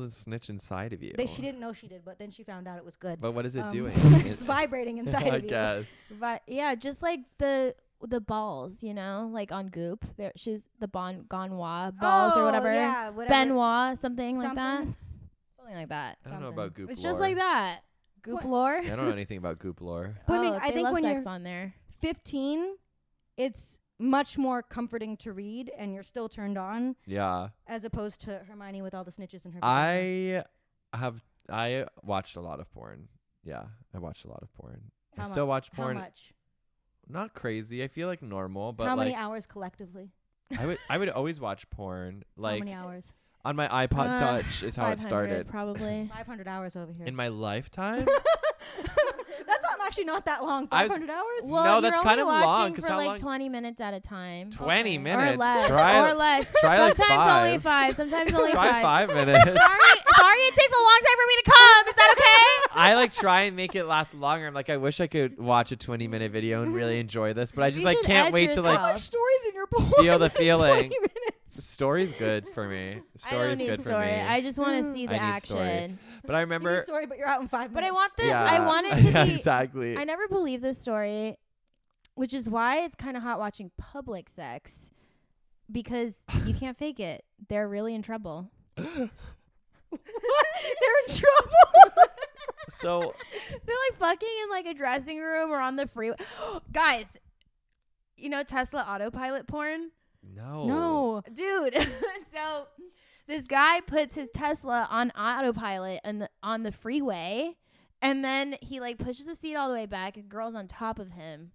snitch inside of you? She didn't know she did, but then she found out it was good. But what is it doing? It's vibrating inside I of you. guess. Yeah, just like the balls, you know, like on Goop. She's the Ganois balls or whatever. Yeah, whatever. Benoit, something like that. Something. Something like that. I don't know Something. about goop It's lore. just like that. Goop What? lore. Yeah, I don't know anything about goop lore. But I mean, Oh, I they think love when sex you're on there. 15, it's much more comforting to read, and you're still turned on, Yeah. as opposed to Hermione with all the snitches in her vagina. I watched a lot of porn. Yeah, I watched a lot of porn. I How still watch How porn. much? Not crazy. I feel like normal, but How like many hours collectively? I would always watch porn. Like How many hours? on my iPod Touch is how it 500 started. probably. 500 hours over here. In my lifetime? That's actually not that long. I was- 500 hours? Well, No, you're that's only kind of long, watching 'cause for how like long- 20 minutes at a time. 20 Okay. minutes. Or less. Try or less. try like Sometimes five. only 5. Sometimes only Try 5. 5 minutes. Sorry, it takes a long time for me to come. Is that okay? I like try and make it last longer. I'm like, I wish I could watch a 20-minute video and really enjoy this, but I just You like should can't edge wait to yourself. like How much stories in your porn? feel the That's feeling. 20 minutes. The story's good for me. The I don't story's need good story. for me. I just want to see the I need story. action. But I You remember need story, but you're out in 5 minutes. But I want the. yeah, I want it to yeah, be. exactly. I never believed this story, which is why it's kind of hot watching public sex, because you can't fake it. They're really in trouble. They're in trouble. So They're like fucking in like a dressing room or on the freeway. Guys, you know Tesla autopilot porn? no. No. Dude. So This guy puts his Tesla on autopilot on the freeway, and then he like pushes the seat all the way back, and girl's on top of him.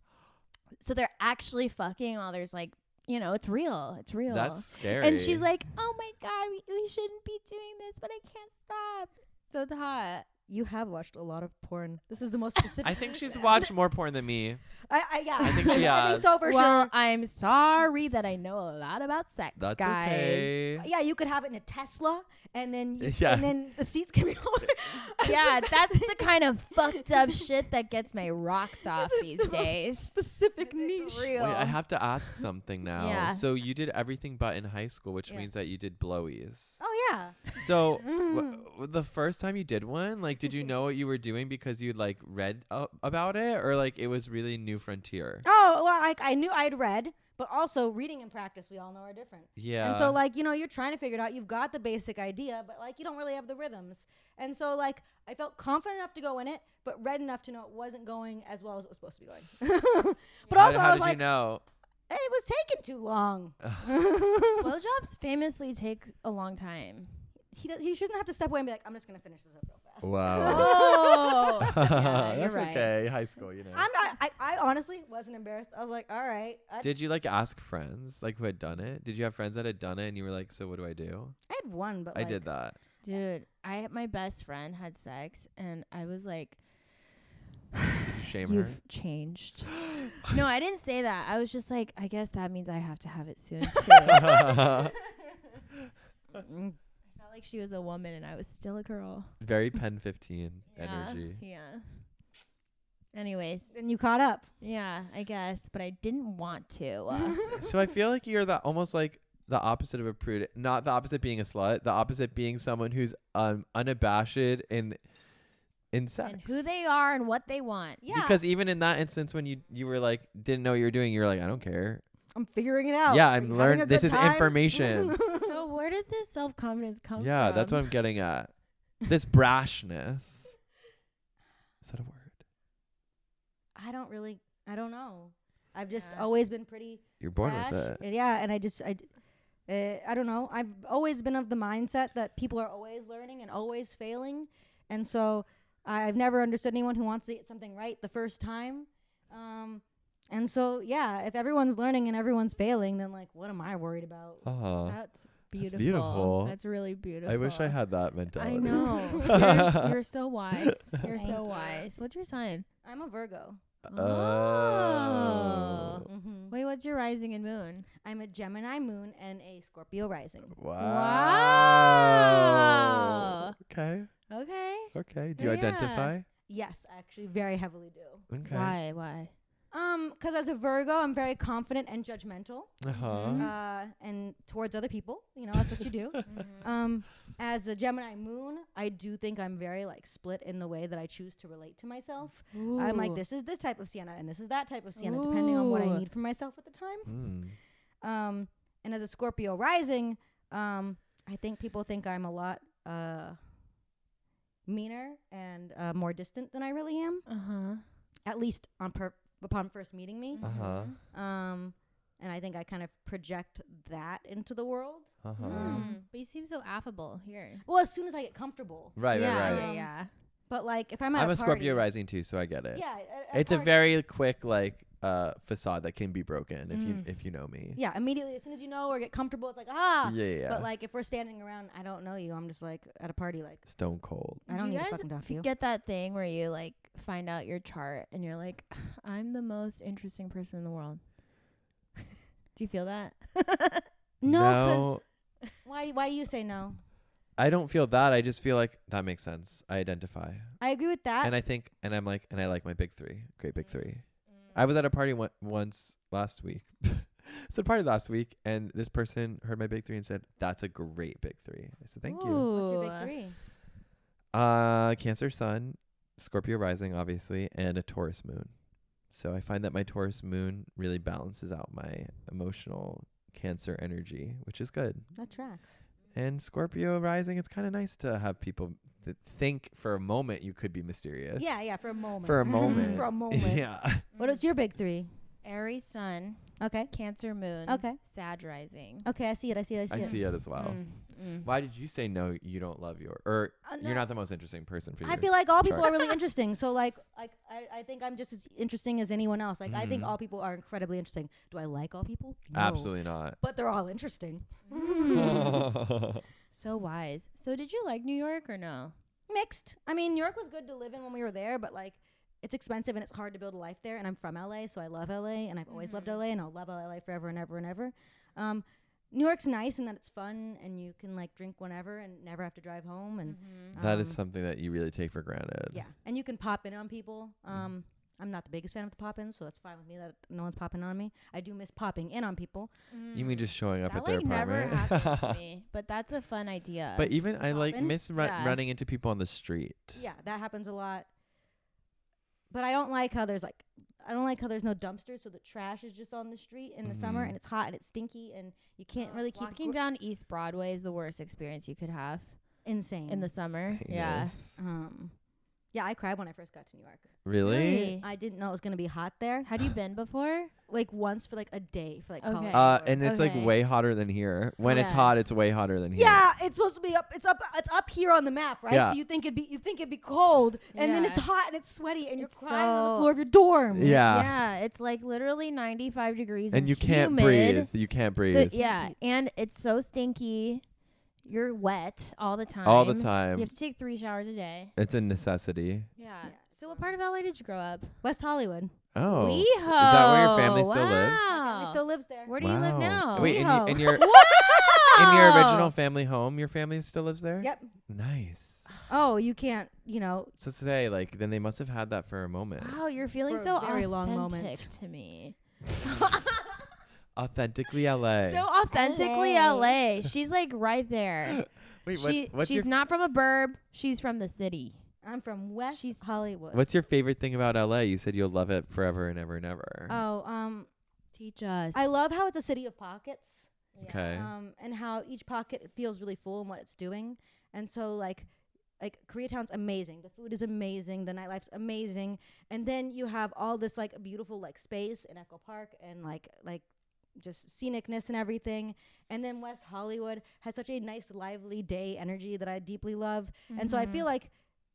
So they're actually fucking while there's like, it's real. It's real. That's scary. And she's like, oh my God, we shouldn't be doing this, but I can't stop. So it's hot. You have watched a lot of porn. This is the most specific. I think she's watched more porn than me. Yeah. I think she I think has. so for Well, sure. I'm sorry that I know a lot about sex, That's guys. okay. Yeah, you could have it in a Tesla, and then Yeah. and then the seats can be over. Yeah, that's the kind of fucked up shit that gets my rocks off This is these the most days. specific It's niche. real. Wait, I have to ask something now. Yeah. So you did everything but in high school, which Yeah. means that you did blowies. Oh yeah. So the first time you did one, like, did you know what you were doing because you'd like read about it, or like it was really new frontier? Oh well, I knew I'd read, but also reading and practice, we all know, are different. Yeah. And so like you're trying to figure it out. You've got the basic idea, but like you don't really have the rhythms. And so like I felt confident enough to go in it, but read enough to know it wasn't going as well as it was supposed to be going. But also how I was did like, you know? it was taking too long. Blowjobs famously take a long time. He shouldn't have to step away and be like, I'm just gonna finish this up real fast. Wow. Oh, yeah, you're That's right. okay. High school, I'm not. I honestly wasn't embarrassed. I was like, all right. Did you like ask friends like who had done it? Did you have friends that had done it and you were like, so what do I do? I had one, but I like, did that. Dude, my best friend had sex, and I was like, Shame her. you've changed. No, I didn't say that. I was just like, I guess that means I have to have it soon too. I felt like she was a woman and I was still a girl. Very Pen 15 Yeah, energy. Yeah. Anyways, And you caught up. yeah, I guess, but I didn't want to. So I feel like you're almost like the opposite of a prude. Not the opposite being a slut. The opposite being someone who's unabashed in sex. And who they are and what they want. Yeah. Because even in that instance when you were like didn't know what you were doing, you were like, I don't care. I'm figuring it out. Yeah, Are I'm you having learning. a This good is time? information. So where did this self-confidence come from? Yeah, that's what I'm getting at. This brashness. Is that a word? I don't know. I've just Yeah. always been pretty You're born brash. with it. And yeah, and I don't know. I've always been of the mindset that people are always learning and always failing. And so I've never understood anyone who wants to get something right the first time. And so, yeah, if everyone's learning and everyone's failing, then like, what am I worried about? That's beautiful. beautiful. That's really beautiful. I wish I had that mentality. I know. You're so wise. You're so wise. What's your sign? I'm a Virgo. Oh. Mm-hmm. Wait, what's your rising and moon? I'm a Gemini moon and a Scorpio rising. Wow. Okay. Okay. Okay. Do you Yeah. identify? Yes, I actually very heavily do. Okay. Why? 'Cause as a Virgo, I'm very confident and judgmental. Uh-huh. And towards other people, that's what you do. As a Gemini moon, I do think I'm very like split in the way that I choose to relate to myself. I'm like, this is this type of Siena and this is that type of Siena, depending on what I Ooh. need from myself at the time. Mm. And as a Scorpio rising, I think people think I'm a lot meaner and more distant than I really am. At least upon first meeting me. Uh-huh. And I think I kind of project that into the world. Uh-huh. But you seem so affable here. Well, as soon as I get comfortable. Right, yeah, right, right. Yeah, yeah. But like, if I'm at I'm a party, Scorpio rising too, so I get it. Yeah, It's a very quick like facade that can be broken if you know me. Yeah, immediately as soon as you know or get comfortable, it's like Yeah. Yeah. But like, if we're standing around, I don't know you. I'm just like at a party, like Stone cold. I don't Do need you to guys fucking talk to you. get that thing where you like find out your chart and you're like, I'm the most interesting person in the world? Do you feel that? No, because why do you say no? I don't feel that. I just feel like that makes sense. I identify. I agree with that. And I think, and I'm like, and I like my big three. Great big three. I was at a party once last week. It's a party last week, and this person heard my big three and said, "That's a great big three." I said, "Thank you." What's your big three? Cancer Sun, Scorpio rising, obviously, and a Taurus moon. So I find that my Taurus moon really balances out my emotional Cancer energy, which is good. That tracks. And Scorpio rising, it's kind of nice to have people think for a moment you could be mysterious. Yeah, for a moment. For a moment. For a moment. Yeah. What is your big three? Aries sun, Okay. Cancer moon. Okay. Sag rising. Okay, I see it. I see it. I see it as well. Why did you say no? You don't love or No. you're not the most interesting person for you? I feel like all people are really interesting. So like I think I'm just as interesting as anyone else. Like I think all people are incredibly interesting. Do I like all people? No. Absolutely not. But they're all interesting. So wise. So did you like New York or no? Mixed. I mean, New York was good to live in when we were there, but like it's expensive and it's hard to build a life there. And I'm from LA, so I love LA, and I've always loved LA, and I'll love LA forever and ever and ever. New York's nice in that it's fun and you can like drink whenever and never have to drive home. And that is something that you really take for granted. Yeah, and you can pop in on people. I'm not the biggest fan of the pop-ins, so that's fine with me that no one's popping on me. I do miss popping in on people. You mean just showing up that at their like never apartment? happened to me, but that's a fun idea. But even I like Poppin'? miss running into people on the street. Yeah, that happens a lot. But I don't like how there's no dumpsters, so the trash is just on the street in the summer, and it's hot and it's stinky, and you can't really keep walking down East Broadway is the worst experience you could have insane in the summer. Heinous. Yeah, I cried when I first got to New York. Really? I didn't know it was gonna be hot there. Had you been before? Like once for like a day for like Okay. college. And it's like Okay. way hotter than here. When it's Okay. hot, it's way hotter than here. Yeah, it's supposed to be up. It's up here on the map, right? Yeah. So you think it'd be cold, and then Yeah. it's hot and it's sweaty, and you're It's crying on the so- floor of your dorm. Yeah. Yeah, it's like literally 95 degrees And you can't humid. breathe. You can't breathe. So yeah, and it's so stinky. You're wet all the time. All the time. You have to take 3 showers a day. It's a necessity. Yeah. So what part of LA did you grow up? West Hollywood. Oh. WeHo. Is that where your family still lives? Wow. He still lives there. Where do you live Wow. now? Wait, WeHo. in your Wow. in your original family home, your family still lives there? Yep. Nice. Oh, you can't. So today, like, then they must have had that for a moment. Wow, you're feeling For a so very authentic long moment. to me. Authentically LA. So authentically LA. LA. She's like right there. Wait, She's not from a burb. She's from the city. I'm from West She's- Hollywood. what's your favorite thing about LA? You said you'll love it forever and ever and ever. Oh, Teach us. I love how it's a city of pockets. Okay. And how each pocket feels really full in what it's doing. And so like Koreatown's amazing. The food is amazing. The nightlife's amazing. And then you have all this like beautiful like space in Echo Park and like just scenicness and everything. And then West Hollywood has such a nice lively day energy that I deeply love. And so I feel like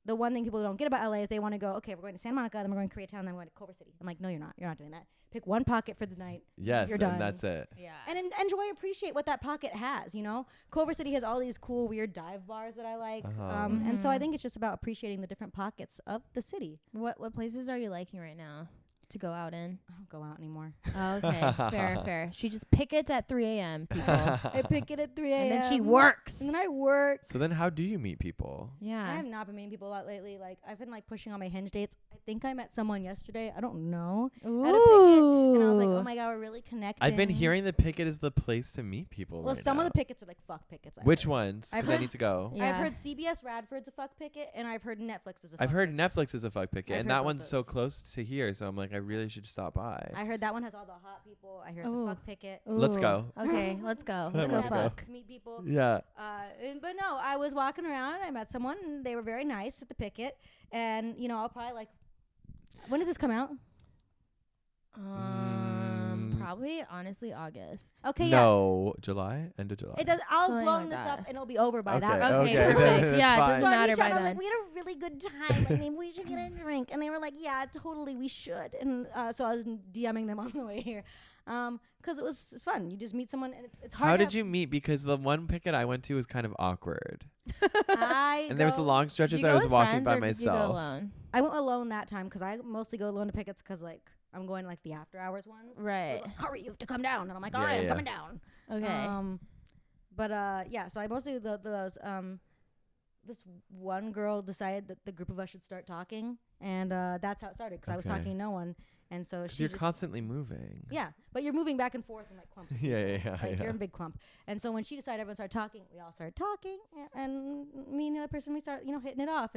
the one thing people don't get about LA is they want to go, okay, we're going to Santa Monica, then we're going to Koreatown, then we're going to Culver City. I'm like, no, you're not. You're not doing that. Pick one pocket for the night. Yes, you're done. and that's it. Yeah. And enjoy, appreciate what that pocket has, you know? Culver City has all these cool, weird dive bars that I like. Uh-huh. And so I think it's just about appreciating the different pockets of the city. What places are you liking right now to go out in? I don't go out anymore. Oh, okay. Fair. She just pickets at 3 a.m. people. I pick it at 3 a.m. And then she works. And then I work. So then how do you meet people? I Yeah. have not been meeting people a lot lately. Like, I've been, like, pushing on my Hinge dates. I think I met someone yesterday. I don't know. At a picket. And I was like, oh, my God, we're really connecting. I've been hearing the Picket is the place to meet people. Well, right some now. of the pickets are, like, fuck pickets. Which ones? Because I heard- need to go. Yeah. I've heard CBS Radford's a fuck picket, and I've heard Netflix is a fuck I've heard picket. Netflix is a fuck Picket, I've and heard that both one's so those. close to here. So I'm like, I really should stop by. I heard that one has all the hot people. I heard it's Ooh. a fuck picket. Let's Ooh. go. Okay, let's go. Let's Let's go go. fuck. Meet people. Yeah. But no, I was walking around and I met someone and they were very nice at the picket. And, you know, I'll probably like, when does this come out? Probably honestly August. Okay, No, July, end of July. yeah. It does. I'll Something blow like this that. up and it'll be over by Okay. that. Okay, then perfect. it's Yeah, it fine. doesn't So I matter reached out by and I was then. like, we had a really good time. Like, maybe we should get a drink. And they were like, yeah, totally, we should. And so I was DMing them on the way here. Because it was fun. You just meet someone and it's hard. How to did you meet? Because the one Picket I went to was kind of awkward. And And there was a long stretches I was walking by myself. Alone? I went alone that time because I mostly go alone to pickets because like I'm going like the after hours ones. Right. Like, hurry, you have to come down. And I'm like, Yeah, all right, I'm yeah. coming down. Okay. But yeah, so I mostly those this one girl decided that the group of us should start talking, and that's how it started because I was Okay. talking to no one, and so Because she you're just, constantly moving. yeah, but you're moving back and forth in like clumps. of Yeah, people. yeah, Like yeah. you're in a big clump, and so when she decided everyone started talking, we all started talking, and me and the other person we started hitting it off,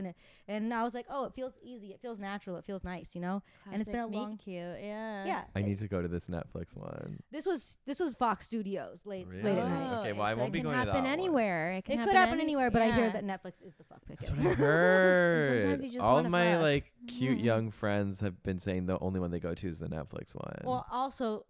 and I was like, oh, it feels easy, it feels natural, it feels nice, you know. And it's been a Classic meet long- cute. Yeah. Yeah, I need to go to this Netflix one. this was Fox Studios late at Really? night. Okay, well, I so won't it be can going to that happen one. anywhere. It It can could happen any- anywhere, but I hear yeah. that Netflix is the fuck picket. That's what I heard. sometimes you just All of wanna my fuck. like cute young friends have been saying the only one they go to is the Netflix one. Well, also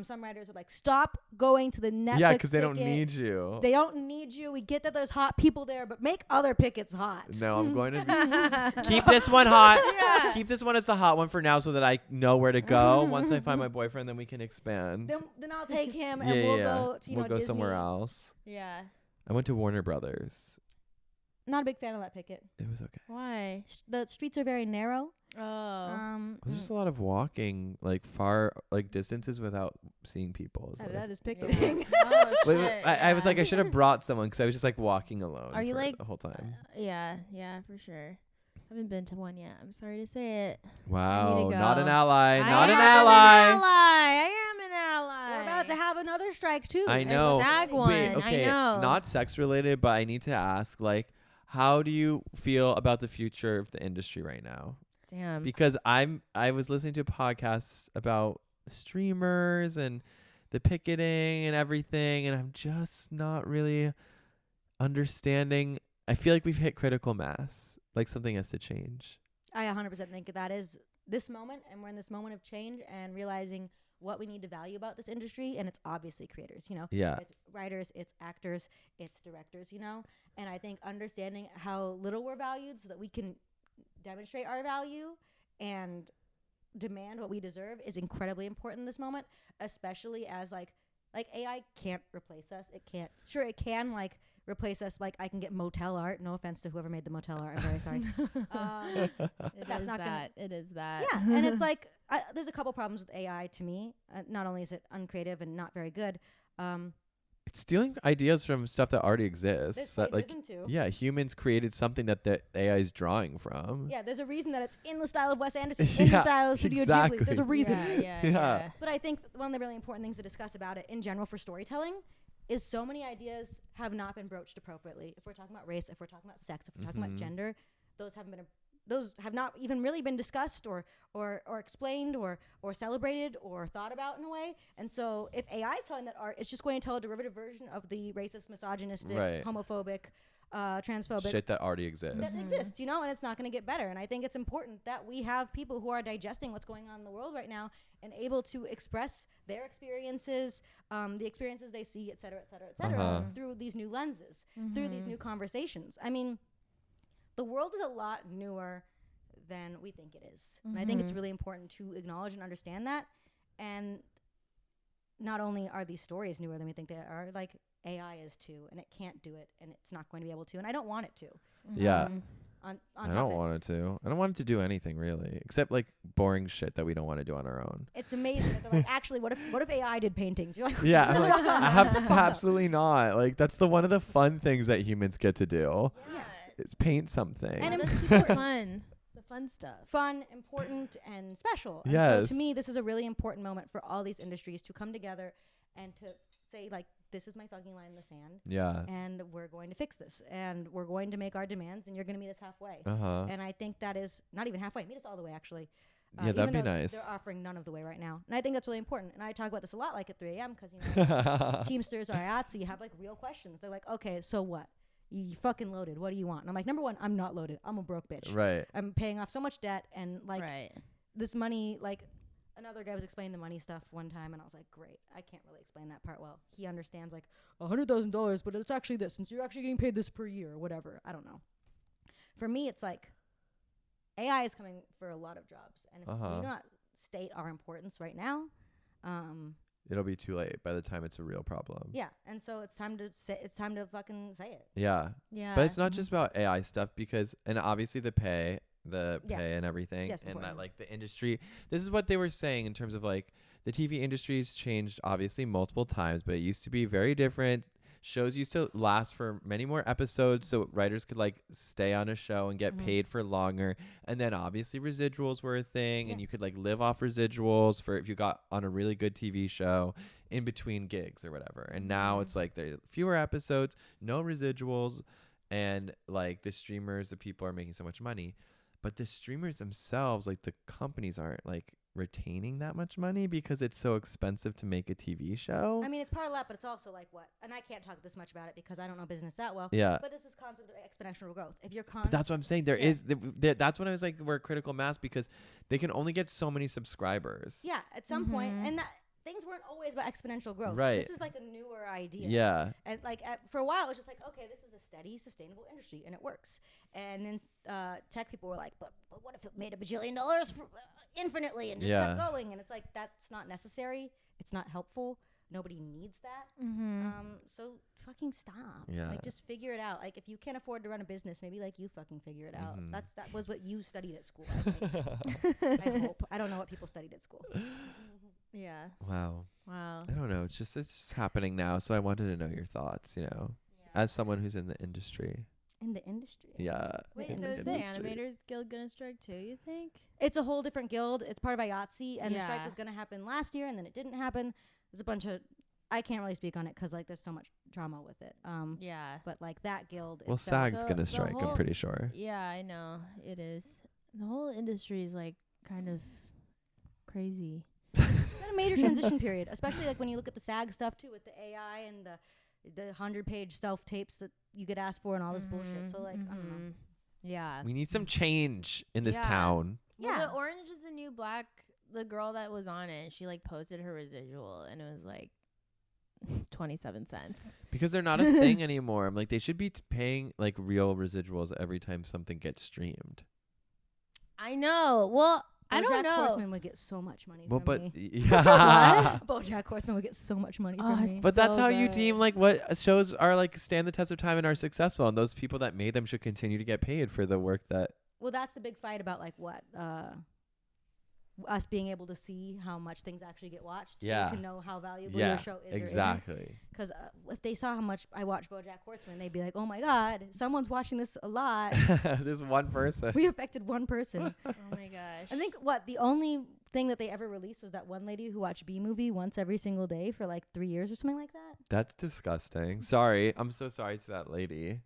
some writers are like, stop going to the Netflix. Yeah, because they don't picket. need you. They don't need you. We get that there's hot people there, but make other pickets hot. No, I'm going to keep this one hot. Yeah. Keep this one as the hot one for now so that I know where to go. Once I find my boyfriend, then we can expand. Then I'll take him and we'll go to, we'll go Disney. somewhere else. Yeah. I went to Warner Brothers. Not a big fan of that picket. It was okay. Why? The streets are very narrow. Oh. It was just a lot of walking, like far, like distances without seeing people. That is picketing. Oh, Wait, shit. I was yeah. like, I should have brought someone because I was just like walking alone. Are you for like the whole time? Yeah, for sure. I haven't been to one yet. I'm sorry to say it. Wow, go. not an ally. I Not an am ally. I am an ally. We're about to have another strike too. I know. SAG one. Wait, okay, I know. not sex related, but I need to ask, like, how do you feel about the future of the industry right now? Damn. Because I was listening to podcasts about streamers and the picketing and everything, and I'm just not really understanding. I feel like we've hit critical mass. Like something has to change. I 100% think that is this moment, and we're in this moment of change and realizing what we need to value about this industry, and it's obviously creators, Yeah. It's writers, it's actors, it's directors, and I think understanding how little we're valued so that we can demonstrate our value and demand what we deserve is incredibly important in this moment, especially as like AI can't replace us. It can't. Sure, it can replace us. Like I can get motel art. No offense to whoever made the motel art. I'm very sorry. That's not gonna. It is that. Yeah, and it's like there's a couple problems with AI to me. Not only is it uncreative and not very good, It's stealing ideas from stuff that already exists. this That plays like into. yeah, humans created something that the AI is drawing from. Yeah, there's a reason that it's in the style of Wes Anderson, in the Yeah, style of Studio exactly. Ghibli. There's a reason. Yeah. Yeah. But I think one of the really important things to discuss about it in general for storytelling is so many ideas have not been broached appropriately. If we're talking about race, if we're talking about sex, if we're talking about gender, those have not even really been discussed or explained or celebrated or thought about in a way. And so if AI is telling that art, it's just going to tell a derivative version of the racist, misogynistic, Right. homophobic, transphobic Shit that already exists. that exists, and it's not going to get better. And I think it's important that we have people who are digesting what's going on in the world right now and able to express their experiences, the experiences they see, et cetera, through these new lenses, through these new conversations. I mean, the world is a lot newer than we think it is. And I think it's really important to acknowledge and understand that. And not only are these stories newer than we think they are, like AI is too, and it can't do it, and it's not going to be able to, and I don't want it to. Yeah. On I top don't of it, want it to. I don't want it to do anything really, except like boring shit that we don't want to do on our own. it's amazing that they're like, actually, what if AI did paintings? You're like, Yeah, I'm like, shut the fuck up. absolutely not. Like that's one of the fun things that humans get to do. Yes. Is paint something. And Let's keep it fun. The fun stuff. Fun, important, and special. And Yes. so to me, this is a really important moment for all these industries to come together and to say, like, this is my fucking line in the sand, Yeah. and we're going to fix this, and we're going to make our demands, and you're going to meet us halfway. Uh-huh. And I think that is not even halfway. Meet us all the way, actually. Yeah, that'd even be though nice. They're offering none of the way right now, and I think that's really important. And I talk about this a lot, like at 3 a.m. because Teamsters or IATSE have like real questions. They're like, okay, so what? You fucking loaded. What do you want? And I'm like, number one, I'm not loaded. I'm a broke bitch. Right. I'm paying off so much debt, and like Right. this money, like another guy was explaining the money stuff one time, and I was like, great. I can't really explain that part well. He understands like $100,000, but it's actually this, since you're actually getting paid this per year or whatever. I don't know. For me, it's like AI is coming for a lot of jobs, and if we do not state our importance right now, It'll be too late by the time it's a real problem. yeah. And so it's time to say, it's time to fucking say it. Yeah. Yeah. But it's not just about AI stuff and obviously the pay Yeah. and everything, Yes, and important. that like the industry. This is what they were saying in terms of like the TV industry's changed obviously multiple times, but it used to be very different. Shows used to last for many more episodes, so writers could like stay on a show and get paid for longer. And then obviously residuals were a thing, and Yeah. you could like live off residuals for if you got on a really good TV show in between gigs or whatever. And now it's like there are fewer episodes, no residuals, and like the streamers, the people are making so much money. But the streamers themselves, like the companies aren't like retaining that much money because it's so expensive to make a TV show. I mean, it's part of that, but it's also like what? And I can't talk this much about it because I don't know business that well. Yeah. But this is concept of exponential growth. If you're But that's what I'm saying. There Yeah. is that's when I was like, we're critical mass because they can only get so many subscribers. yeah, at some point, and that things weren't always about exponential growth. Right. This is like a newer idea. Yeah. And like for a while, it was just like, okay, this is a steady, sustainable industry, and it works. And then tech people were like, but what if it made $1 bajillion for, infinitely and just kept going? And it's like, that's not necessary. It's not helpful. Nobody needs that. So fucking stop. Yeah. Like, just figure it out. Like, if you can't afford to run a business, maybe like you fucking figure it out. That was what you studied at school. I think. I hope. I don't know what people studied at school. Yeah. Wow. Wow. I don't know. It's just happening now. So I wanted to know your thoughts, as someone who's in the industry. In the industry. Yeah. Wait, in so is the industry. Animators Guild gonna strike too, you think? It's a whole different guild. It's part of IATSE, and the strike Yeah. was going to happen last year, and then it didn't happen. There's a bunch of... I can't really speak on it because, like, there's so much drama with it. Yeah. But, like, that guild... Well, itself- SAG's So gonna the strike. I'm whole- pretty sure. Yeah, I know. It is. The whole industry is like kind of crazy. It's been a major transition period, especially, like, when you look at the SAG stuff, too, with the AI and the 100-page self-tapes that you get asked for and all this bullshit. So, like, I don't know. Yeah. We need some change in this Yeah. town. Well, Yeah. the Orange is the New Black, the girl that was on it, she like posted her residual and it was like 27 cents. Because they're not a thing anymore. I'm like, they should be paying like real residuals every time something gets streamed. I know. Well, I don't BoJack know. Horseman would get so much money Well, from but me. yeah. BoJack Horseman would get so much money Oh, from me. it's But that's so how you good. deem like what shows are like stand the test of time and are successful, and those people that made them should continue to get paid for the work that. Well, that's the big fight about, like, what? Us being able to see how much things actually get watched. Yeah. So you can know how valuable Yeah, your show is. exactly. Because if they saw how much I watch BoJack Horseman, they'd be like, oh, my God, someone's watching this a lot. This one person. We affected one person. Oh my gosh. I think, the only thing that they ever released was that one lady who watched B-Movie once every single day for, like, 3 years or something like that. That's disgusting. Sorry. I'm so sorry to that lady.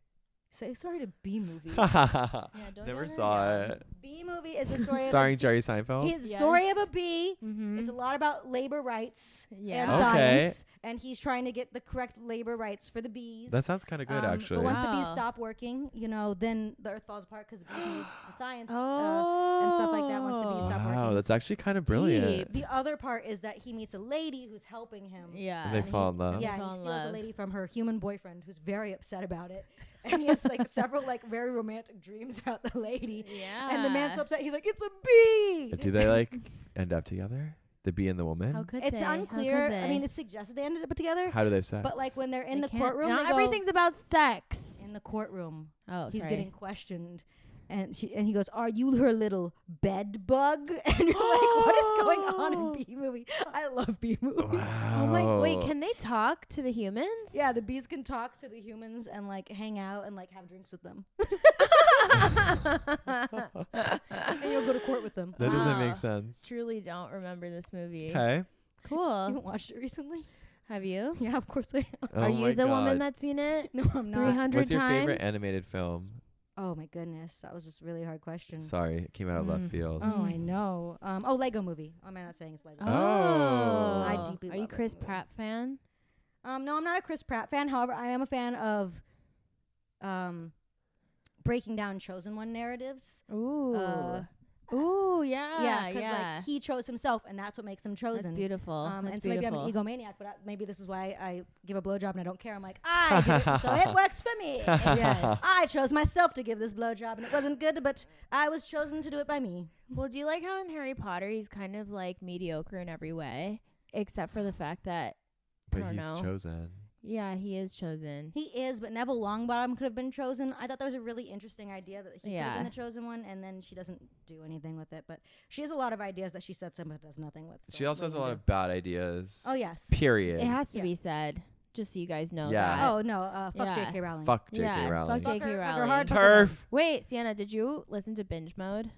Say sorry to B-Movie. don't Never get her saw young. it. B-Movie is the story Starring of Jerry Seinfeld. his story of Yes. a bee. Mm-hmm. It's a lot about labor rights Yeah. and Okay. science, and he's trying to get the correct labor rights for the bees. That sounds kind of good, actually. But once the bees Wow. stop working, then the earth falls apart because the bees need the science Oh. and stuff like that. Once the bees stop Wow, working. that's actually kind of brilliant. Deep. The other part is that he meets a lady who's helping him. Yeah. And they fall in love. Yeah, They and fall he in steals the love. lady from her human boyfriend, who's very upset about it. And he has like several like very romantic dreams about the lady. Yeah. And the man's so upset. He's like, "It's a bee." Do they like end up together? The bee and the woman? How could It's they? How unclear. could I they? mean, it's suggested they ended up together. How do they have sex? But like when they're in They the can't- courtroom, Not they go, everything's about sex. in the courtroom. Oh, He's sorry. getting questioned. And he goes, "Are you her little bed bug?" And you're like, "What is going on in B movie?" I love B movie. Wow. Oh my! Wait, can they talk to the humans? Yeah, the bees can talk to the humans and like hang out and like have drinks with them. And you'll go to court with them. That doesn't Wow. make sense. Truly don't remember this movie. Okay. You Cool. haven't watched it recently? Have you? Yeah, of course I am. Oh Are my you the woman God. that's seen it? No, I'm not. 300 What's your favorite times? animated film? Oh my goodness, that was just a really hard question. Sorry, it came out of left field. Oh, I know. Lego Movie. Am I not saying it's Lego? Oh. I deeply Are you love that Chris movie. Pratt fan? No, I'm not a Chris Pratt fan. However, I am a fan of breaking down chosen one narratives. Ooh. Uh, Ooh, yeah. Yeah, because yeah. like he chose himself, and that's what makes him chosen. That's beautiful. And That's so maybe I'm beautiful. an egomaniac, but maybe this is why I give a blowjob and I don't care. I'm like, I did it, so it works for me. Yes. I chose myself to give this blowjob, and it wasn't good, but I was chosen to do it by me. Well, do you like how in Harry Potter he's kind of like mediocre in every way, except for the fact that But I don't he's know. chosen. Yeah, he is chosen. He is, but Neville Longbottom could have been chosen. I thought that was a really interesting idea that he could have Yeah. been the chosen one, and then she doesn't do anything with it. But she has a lot of ideas that she sets up but does nothing with. so She also what has do a you lot do? of bad ideas. Oh yes. Period. It has to Yeah. be said, just so you guys know Yeah. that. Oh no. Fuck Yeah. J.K. Rowling. Fuck J.K. Yeah, Rowling. fuck J.K. Fuck her Rowling. hard. Turf. Wait, Sienna, did you listen to Binge Mode?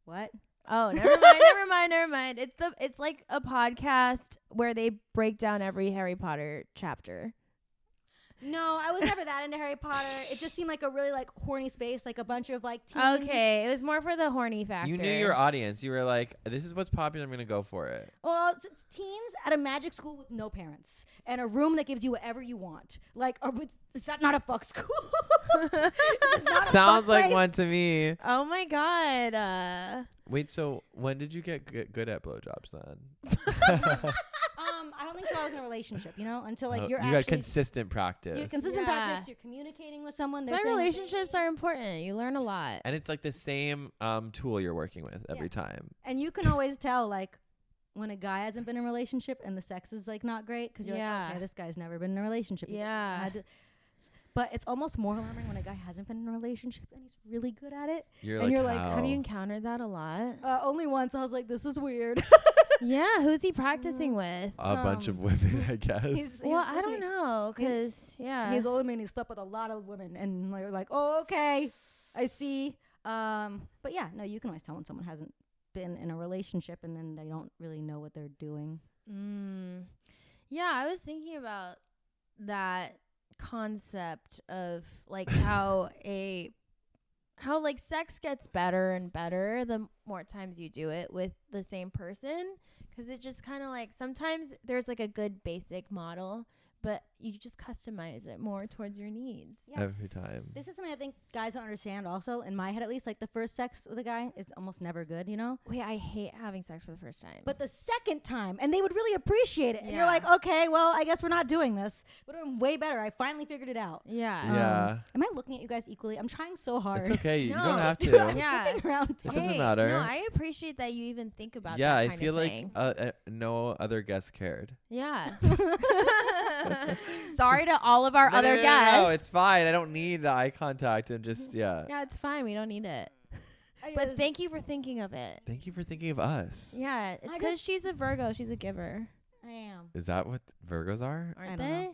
What? Oh, never mind. It's like a podcast where they break down every Harry Potter chapter. No, I was never that into Harry Potter. It just seemed like a really like horny space, like a bunch of like teens. Okay, it was more for the horny factor. You knew your audience. You were like, this is what's popular. I'm going to go for it. Well, it's teens at a magic school with no parents and a room that gives you whatever you want. Like, is that not a fuck school? Sounds like one to me. Oh my god. Wait, so when did you get good at blowjobs then? I don't think until I was in a relationship, until like you got consistent practice. You're consistent practice. You're communicating with someone. That's why relationships are important. You learn a lot. And it's like the same tool you're working with every time. And you can always tell like when a guy hasn't been in a relationship and the sex is like not great because you're like, okay, this guy's never been in a relationship. Yeah. But it's almost more alarming when a guy hasn't been in a relationship and he's really good at it. You're like, have you encountered that a lot? Only once. I was like, this is weird. Yeah, who's he practicing with? A bunch of women, I guess. He's I don't know, because he's older than me and he's slept with a lot of women, and they're like, oh, okay, I see. But yeah, no, you can always tell when someone hasn't been in a relationship and then they don't really know what they're doing. Yeah, I was thinking about that concept of like how like sex gets better and better the more times you do it with the same person, because it just kind of like sometimes there's like a good basic model, but you just customize it more towards your needs. Every time. This is something I think guys don't understand also, in my head at least. Like the first sex with a guy is almost never good, Wait, I hate having sex for the first time. But the second time, and they would really appreciate it. And you're Yeah. like, okay, well, I guess we're not doing this. But I'm way better. I finally figured it out. Yeah. Am I looking at you guys equally? I'm trying so hard. It's okay. You No. don't have to. Yeah. Around It doesn't matter. No, I appreciate that you even think about Yeah, that I kind feel of like thing. no other guest cared. Yeah. Sorry to all of our other guests. No, it's fine. I don't need the eye contact and just, yeah. Yeah, it's fine. We don't need it. But thank you for thinking of it. Thank you for thinking of us. Yeah, it's because she's a Virgo. She's a giver. I am. Is that what Virgos are? Aren't I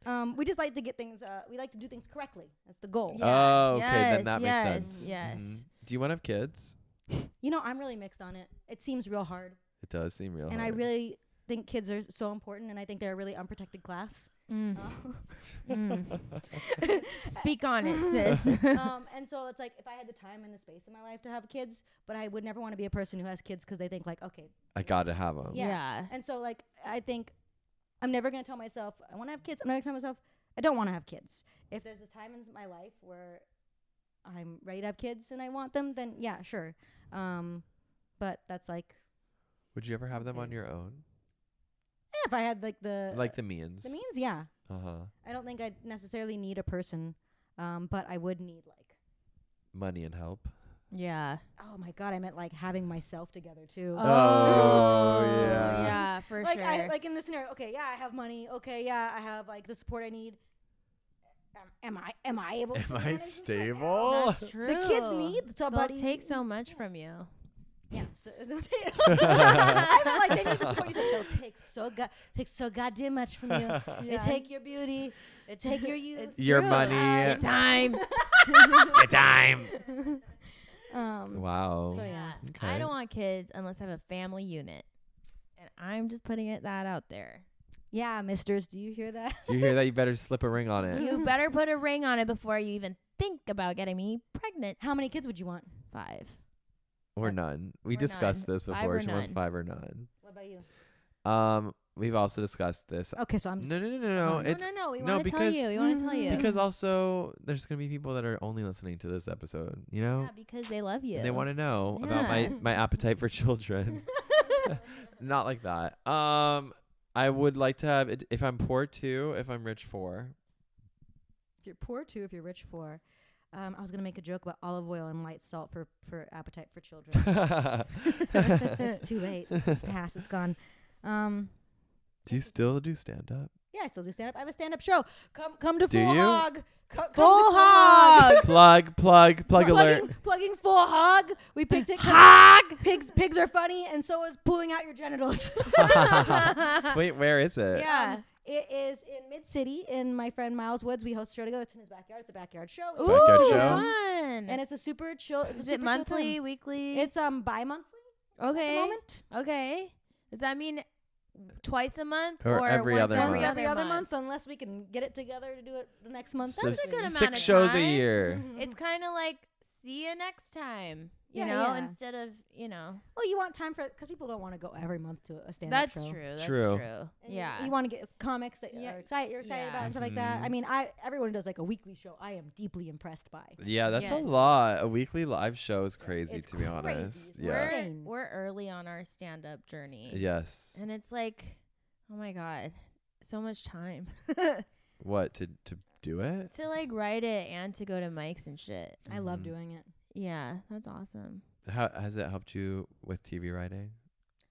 they? We just like to get things, we like to do things correctly. That's the goal. Yeah. Oh, okay. Yes, Then that makes yes, sense. yes. Do you want to have kids? I'm really mixed on it. It seems real hard. It does seem real And hard. I really think kids are so important, and I think they're a really unprotected class. Speak on it, sis. And so it's like if I had the time and the space in my life to have kids, but I would never want to be a person who has kids because they think like, okay, I got to have them. Yeah. And so like I think I'm never going to tell myself I want to have kids. I'm never going to tell myself I don't want to have kids. If there's a time in my life where I'm ready to have kids and I want them, then yeah, sure. But that's like. Would you ever have them on your own? If I had like the means. The means, yeah. Uh-huh. I don't think I'd necessarily need a person, but I would need like money and help. Yeah. Oh my god, I meant like having myself together too. Oh yeah. Yeah, for like sure. Like in this scenario, okay, yeah, I have money. Okay, yeah, I have like the support I need. Am I able? Am to I manage this? stable? That's true. The kids need somebody. They'll take so much from you. Yeah. So I mean, like they need the support. They'll take so goddamn much from you. They take your beauty. They take your youth. Your true. money. Your time. Your time. Wow. So yeah. Okay. I don't want kids unless I have a family unit. And I'm just putting that out there. Yeah, misters, do you hear that? Do you hear that? You better slip a ring on it. You better put a ring on it before you even think about getting me pregnant. How many kids would you want? 5. Or none. We Or discussed none. this 5 before. or She wants none. 5 or none. What about you? We've also discussed this. Okay, so I'm just No. It's No. We no, want to tell because- you. We want to tell you. because also there's gonna be people that are only listening to this episode. You know, yeah, because they love you. and they want to know about Yeah. my appetite for children. Not like that. I would like to have it if I'm poor 2, if I'm rich 4. If you're poor 2, if you're rich 4. I was gonna make a joke about olive oil and light salt for appetite for children. It's too late. It's past. It's gone. Do you still do stand up? Yeah, I still do stand up. I have a stand up show. Come to Do Full you? Hog. Come to Full Full Hog. plug alert. Plugging Full Hog. We picked it. Hog. Pigs are funny, and so is pulling out your genitals. Wait, where is it? Yeah. It is in Mid City in my friend Miles Woods. We host a show together. It's in his backyard. It's a backyard show. Ooh, Backyard show? fun. And it's a super chill. It's a Is super it chill monthly, time. weekly? It's bi-monthly at the okay. moment. Okay. Does that mean twice a month Or every once other Once month. every other month, unless we can get it together to do it the next month. So That's a good amount 6 of shows a time. year. It's kind of like see you next time. You Yeah, know, yeah. instead of, you know. Well, you want time for because people don't want to go every month to a stand-up That's show. true. That's True. true. And Yeah. you want to get comics that Yeah. you're excited Yeah. about and stuff like that. I mean, everyone does like a weekly show. I am deeply impressed by. Yeah, that's a Yes. lot. A weekly live show is crazy, It's to be crazy. honest. It's Yeah. insane. We're early on our stand-up journey. Yes. And it's like, oh my God, so much time What to do it? to like write it and to go to mics and shit. I love Mhm. doing it. Yeah, that's awesome. How has it helped you with TV writing?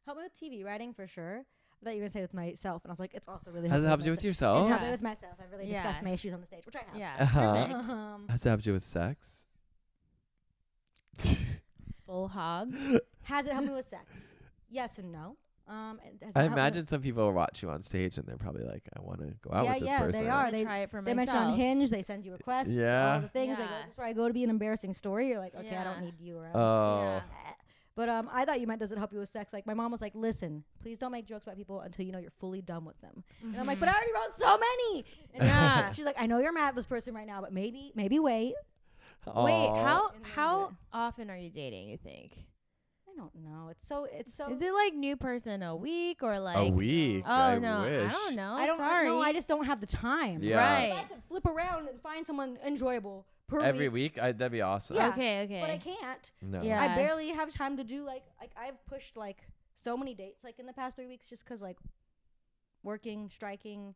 Help me with TV writing for sure. I thought you were gonna say with myself, and I was like, it's also really Has it helped me you with myself. yourself? It's helped Yeah. me with myself. I've really Yeah. discussed my issues on the stage, which I have. Yeah, Uh-huh. perfect. Has it helped you with sex? Full hog. Has it helped me with sex? Yes and no. Has it I helped me imagine some people watch you on stage and they're probably like, I want to go out with this Yeah, they person. are. I'm gonna They- try it for They myself. mention on Hinge, they send you requests, Yeah. all the things. They go, Yeah. is this where I go to be an embarrassing story? You're like, okay, I don't Yeah. need you around. Oh. But I thought you meant, does it help you with sex? Like, my mom was like, listen, please don't make jokes about people until you know you're fully done with them. And I'm like, but I already wrote so many. And Yeah. she's like, I know you're mad at this person right now, but maybe wait. Wait, Aw. how often are you dating, you think? I don't know. It's so. Is it like new person a week or like A week. Oh I no, wish. I don't know. I don't Sorry. know. I just don't have the time. Yeah. Right. If I could flip around and find someone enjoyable per Every week? That'd be awesome. Yeah. Okay, but I okay. can't. No. Yeah. I barely have time to do like I've pushed like so many dates like in the past 3 weeks just 'cause like working, striking,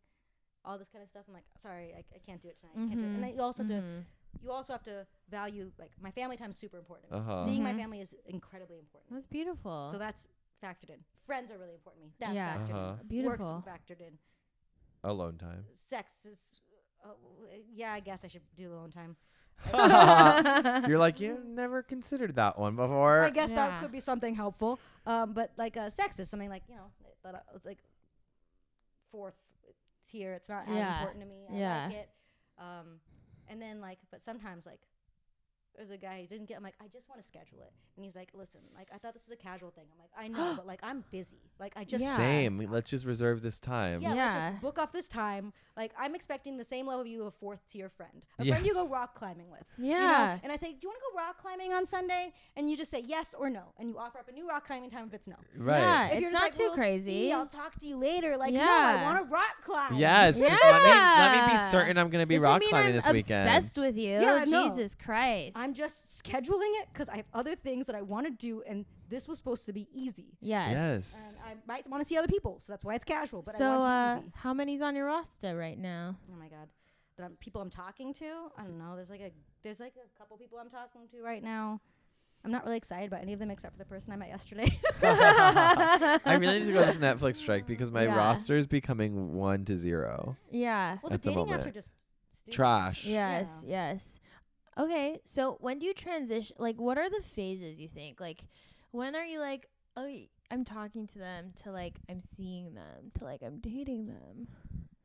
all this kind of stuff. I'm like, sorry, I can't do it tonight. I can't do it. And then you also have to value like my family time is super important. to me. Uh-huh. Seeing my Mhm. family is incredibly important. That's beautiful. So that's factored in. Friends are really important to me. That's Yeah. factored Uh-huh. in. Beautiful. Work's factored in. Alone time. Sex is yeah, I guess I should do alone time. You're like, you never considered that one before. I guess Yeah. that could be something helpful. But like sex is something like, you know, that it's like fourth tier. It's not as Yeah. important to me. I Yeah. like it. And then like, but sometimes like, there's a guy who didn't get. I'm like, I just want to schedule it, and he's like, listen, like I thought this was a casual thing. I'm like, I know, but like I'm busy. Like I just Yeah. Same. Let's just reserve this time. yeah, let's Yeah. just book off this time. Like I'm expecting the same level of you, a fourth tier friend, a friend you Yes. go rock climbing with. Yeah. You know? And I say, do you want to go rock climbing on Sunday? And you just say yes or no, and you offer up a new rock climbing time if it's no. Right. Yeah. If It's you're just not like, too "We'll crazy. see, I'll talk to you later. Like, no, Yeah. I want to rock climb. Yes. Yeah. Just let me be certain I'm gonna be Doesn't rock mean climbing I'm this weekend. obsessed with you. Yeah, no. Jesus Christ. I'm just scheduling it because I have other things that I want to do, and this was supposed to be easy. Yes. Yes. And I might want to see other people, so that's why it's casual. But So, I want it to be easy. how many's on your roster right now? Oh my god, people I'm talking to. I don't know. There's like a couple people I'm talking to right now. I'm not really excited about any of them except for the person I met yesterday. I really need to go on this Netflix strike because my Yeah. roster is becoming 1 to 0. Yeah. Well, the At the dating apps moment. are just stupid. Trash. Yes. Yes. Okay. So when do you transition? Like, what are the phases you think? Like, when are you like, oh, I'm talking to them to like, I'm seeing them to like, I'm dating them?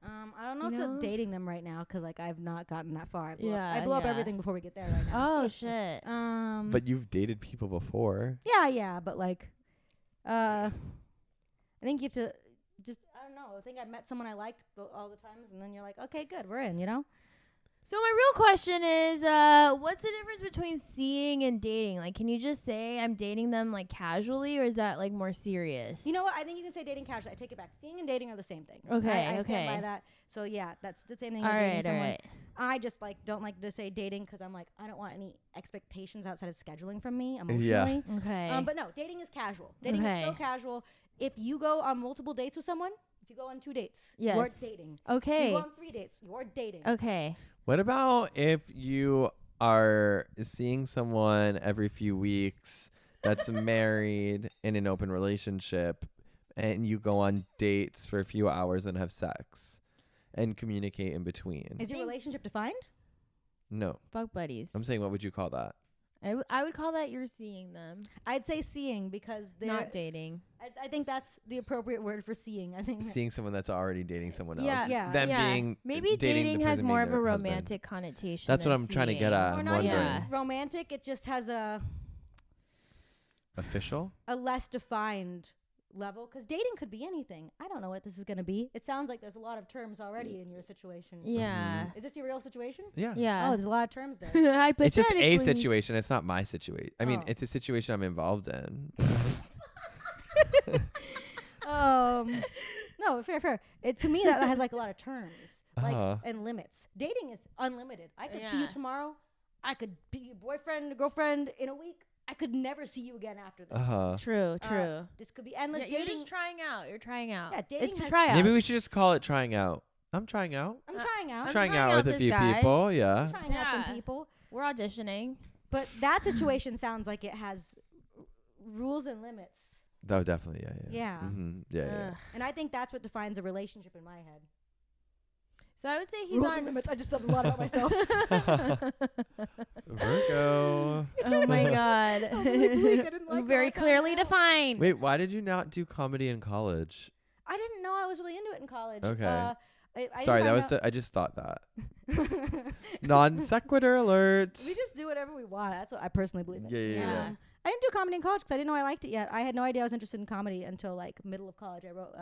I don't know You if know? to dating them right now because like I've not gotten that far. I blow Yeah, up yeah. everything before we get there right now. Oh shit. But you've dated people before. yeah, but like, I think you have to just I don't know. I think I met someone I liked all the times, and then you're like, okay, good, we're in. You know? So my real question is, what's the difference between seeing and dating? Like, can you just say I'm dating them like casually, or is that like more serious? You know what? I think you can say dating casually. I take it back. Seeing and dating are the same thing. Okay, I okay. stand by that. So yeah, that's the same thing. All You're dating right, all someone. right. I just like don't like to say dating because I'm like I don't want any expectations outside of scheduling from me emotionally. Yeah. Okay. But no, dating is casual. Dating is so Okay. casual. If you go on multiple dates with someone, if you go on 2 dates, Yes. you're dating. If Okay. you go on 3 dates, you're dating. Okay. What about if you are seeing someone every few weeks that's married in an open relationship and you go on dates for a few hours and have sex and communicate in between? Is your relationship defined? No. Fuck buddies. I'm saying, what would you call that? I would call that you're seeing them, I'd say seeing because they're. not dating. I think that's the appropriate word for seeing. I think. Seeing someone that's already dating someone else. Yeah. Yeah. Them Yeah. being Maybe dating dating the has person more being of a their husband. romantic connotation. That's what than I'm trying to get seeing. at. Or I'm not even wondering. romantic. It just has a Official? less defined level, because dating could be anything. I don't know what this is going to be. It sounds like there's a lot of terms already in your situation. Yeah. Is this your real situation? Yeah. Yeah. Oh, there's a lot of terms there. It's just a Hypothetically. situation. It's not my situation. I mean, Oh. it's a situation I'm involved in. No, fair. To me, that has like a lot of terms, like Uh-huh. and limits. Dating is unlimited. I could see you Yeah. tomorrow. I could be your boyfriend, girlfriend in a week. I could never see you again after this. True. True. This could be endless. You're Dating. just trying out. You're trying out. Yeah, dating It's the has- tryout. Maybe we should just call it trying out. I'm trying out. I'm trying out. I'm Trying trying out out with a this few guy. people. I'm Yeah. trying out Yeah. some people. We're auditioning. But that situation sounds like it has rules and limits. Oh, definitely. Yeah. Yeah. Mhm. Yeah. Ugh. And I think that's what defines a relationship in my head. So I would say he's Rules on. and limits. I just said a lot about myself. Virgo. Oh my god. That was really bleak. I didn't like Very how I found clearly out. defined. Wait, why did you not do comedy in college? I didn't know I was really into it in college. Okay. I Sorry, that didn't was. find I just thought that. out- Non sequitur alert. We just do whatever we want. That's what I personally believe in. Yeah. I didn't do comedy in college because I didn't know I liked it yet. I had no idea I was interested in comedy until like middle of college. I wrote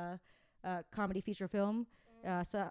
a comedy feature film